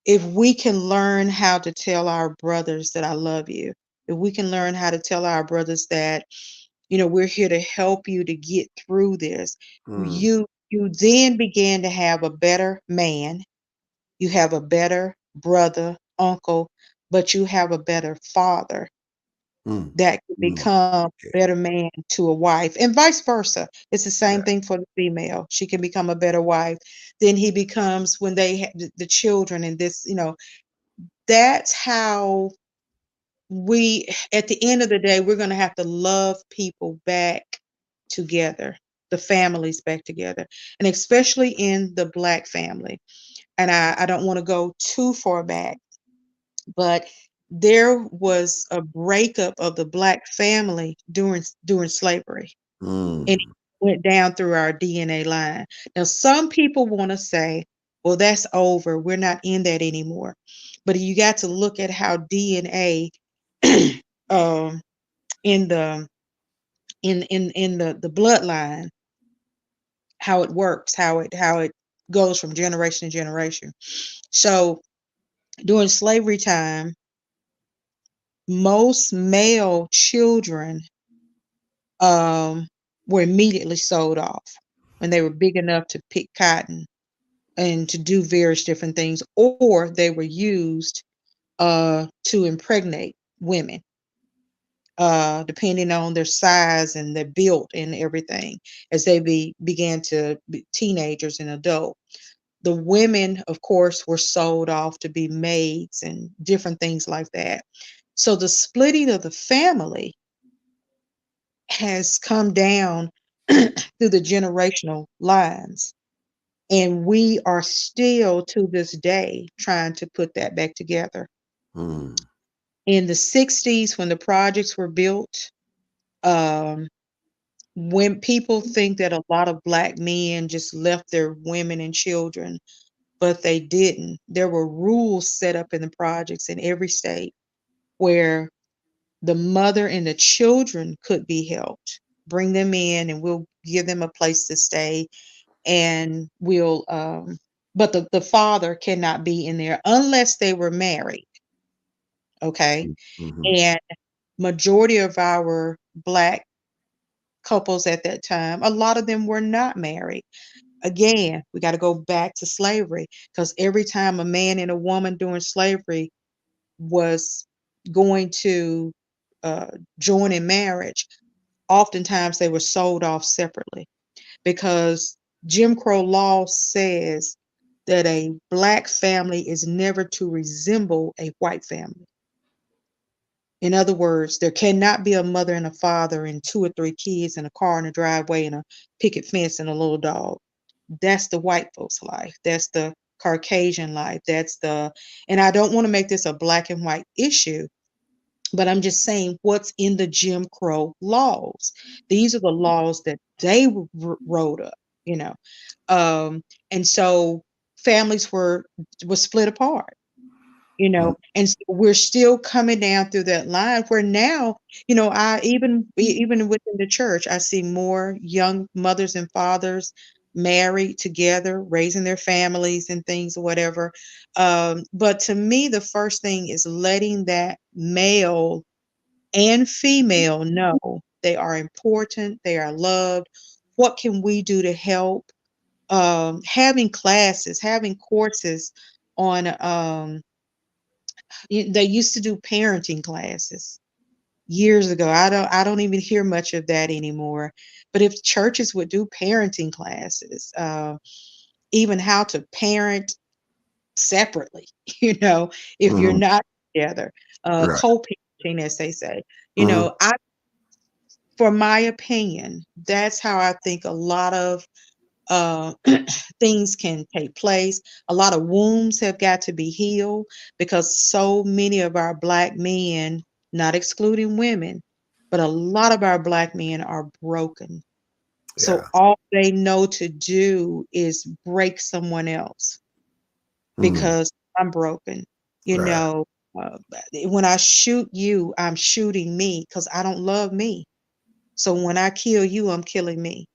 if we can learn how to tell our brothers that I love you, if we can learn how to tell our brothers that, we're here to help you to get through this, Mm, you then begin to have a better man, you have a better brother, uncle, but you have a better father mm, that can mm. become a Okay. better man to a wife, and vice versa. It's the Yeah. same thing for the female. She can become a better wife than he becomes when they have the children, and this, that's how we, at the end of the day, we're going to have to love people back together, the families back together, and especially in the black family. And I don't want to go too far back, but there was a breakup of the black family during slavery, and it Mm, went down through our DNA line. Now, some people want to say, well, that's over. We're not in that anymore. But you got to look at how DNA um, in the bloodline, how it works, how it goes from generation to generation. So During slavery time, most male children um, were immediately sold off when they were big enough to pick cotton and to do various different things, or they were used to impregnate women, depending on their size and their build and everything, as they began to be teenagers and adult. The women, of course, were sold off to be maids and different things like that. So the splitting of the family has come down through the generational lines. And we are still to this day trying to put that back together. Mm, In the 60s, when the projects were built, um, when people think that a lot of black men just left their women and children, but they didn't. There were rules set up in the projects in every state where the mother and the children could be helped. Bring them in and we'll give them a place to stay, and we'll but the father cannot be in there unless they were married, okay? mm-hmm, And majority of our black couples at that time, a lot of them were not married. Again, we got to go back to slavery, because every time a man and a woman during slavery was going to uh, join in marriage, oftentimes they were sold off separately, because Jim Crow law says that a black family is never to resemble a white family. In other words, there cannot be a mother and a father and two or three kids in a car in a driveway and a picket fence and a little dog. That's the white folks' life. That's the Caucasian life. And I don't want to make this a black and white issue, but I'm just saying what's in the Jim Crow laws. These are the laws that they wrote up, you know. And so families were split apart, and so we're still coming down through that line where now, I even within the church, I see more young mothers and fathers married together, raising their families and things or whatever. But to me, the first thing is letting that male and female know they are important, they are loved. What can we do to help? Having classes, having courses on they used to do parenting classes years ago. I don't even hear much of that anymore. But if churches would do parenting classes, even how to parent separately, you know, if you're mm-hmm, not together, right. co-parenting, as they say, Mm-hmm, I for my opinion, that's how I think a lot of uh, things can take place. A lot of wounds have got to be healed, because so many of our black men, not excluding women, but a lot of our black men are broken. yeah. So all they know to do is break someone else, Mm, because I'm broken. You right. know, uh, when I shoot you, I'm shooting me because I don't love me. So when I kill you, I'm killing me,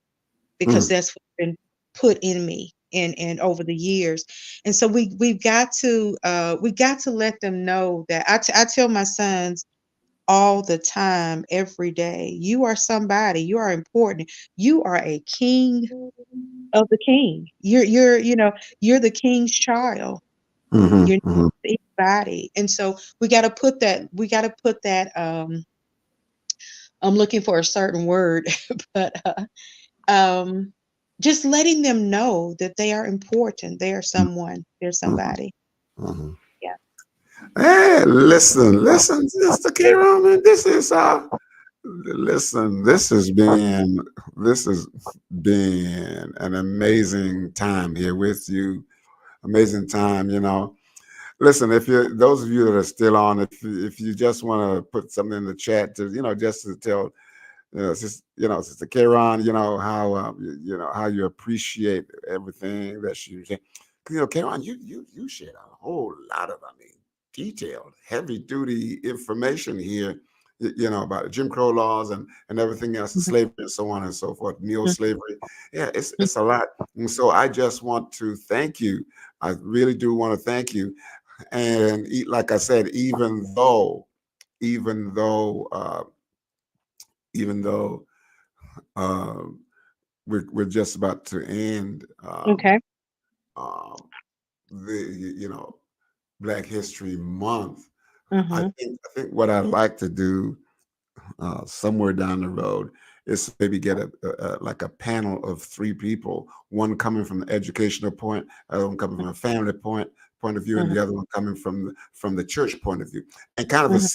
because Mm, that's what's been put in me and over the years. And so we got to let them know that I tell my sons all the time, every day, you are somebody, you are important, you are a king of the king. You're the king's child. mm-hmm, You're mm-hmm, not anybody. And so we got to put that I'm looking for a certain word, but um, just letting them know that they are important. They are someone. They're mm-hmm, somebody. mm-hmm. Yeah. Hey, listen, Sister Karen, man, listen, this has been an amazing time here with you. Amazing time, Listen, if you those of you that are still on, if you just want to put something in the chat to, just to tell, Sister Karen, how how you appreciate everything that she said. Karen, you shared a whole lot of, detailed, heavy duty information here, about Jim Crow laws and everything else, and Mhm, slavery and so on and so forth, neo mhm, slavery. Yeah, mhm. it's a lot, and so I just want to thank you. I really do want to thank you. And like I said, even though, even though uh, we're just about to end Okay. um, the Black History Month, Mhm. I think what I'd like to do somewhere down the road is maybe get like a panel of three people, one coming from the educational point, other one coming from a family point of view, and Mhm. the other one coming from the church point of view, and kind of to Mhm.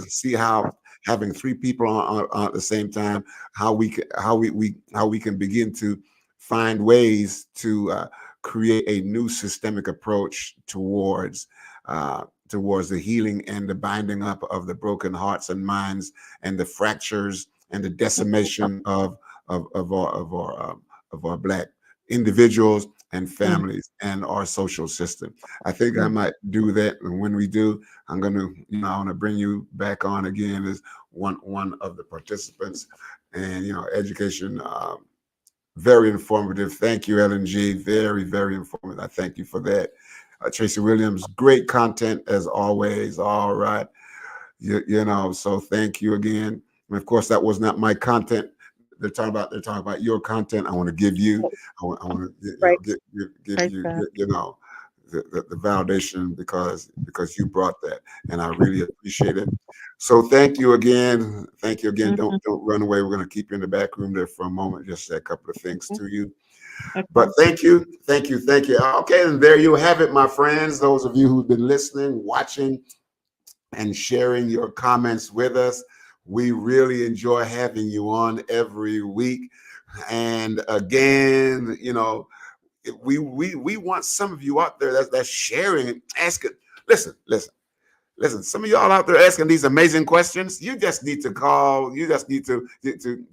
see how having three people on at the same time, how we can begin to find ways to create a new systemic approach towards the healing and the binding up of the broken hearts and minds and the fractures and the decimation of our Black individuals and Mhm. families and our social system. I think I Mhm. might do that, and when we do, I'm going to I want to bring you back on again as one of the participants, and education. Very informative. Thank you, Ellen G. Very informative. I thank you for that. Tracy Williams, great content as always. All right. So thank you again. And of course, that was not my content. They're talking about your content. I want to give you, I want to, Right. give Praise you, God. the validation because you brought that, and I really appreciate it. So thank you again. Thank you again. Mhm. Don't run away. We're going to keep you in the back room there for a moment. Just say a couple of things Mhm. to you. But Okay. thank you. Okay, and there you have it, my friends. Those of you who've been listening, watching, and sharing your comments with us. We really enjoy having you on every week. And again, we want some of you out there that's sharing and asking. Listen, some of y'all out there asking these amazing questions, you just need to call. You just need to get in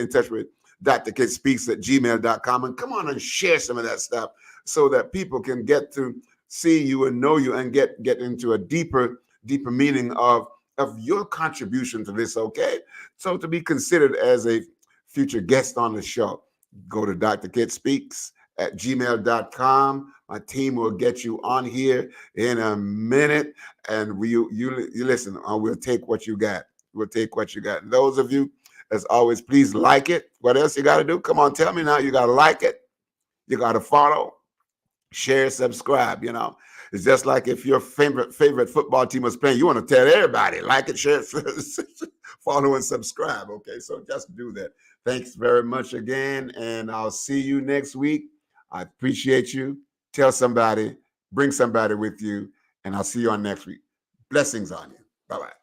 touch with drkidspeaks@gmail.com and come on and share some of that stuff so that people can get to see you and know you and get into a deeper meaning of your contribution to this. Okay, so to be considered as a future guest on the show, go to drkidspeaks@gmail.com. My team will get you on here in a minute, and you listen. We'll take what you got. We'll take what you got. And those of you, as always, please like it. What else you got to do? Come on, tell me now. You got to like it. You got to follow, share, subscribe. It's just like if your favorite football team was playing, you want to tell everybody, like it, share, follow, and subscribe. Okay, so just do that. Thanks very much again, and I'll see you next week. I appreciate you. Tell somebody, bring somebody with you, and I'll see you on next week. Blessings on you. Bye bye.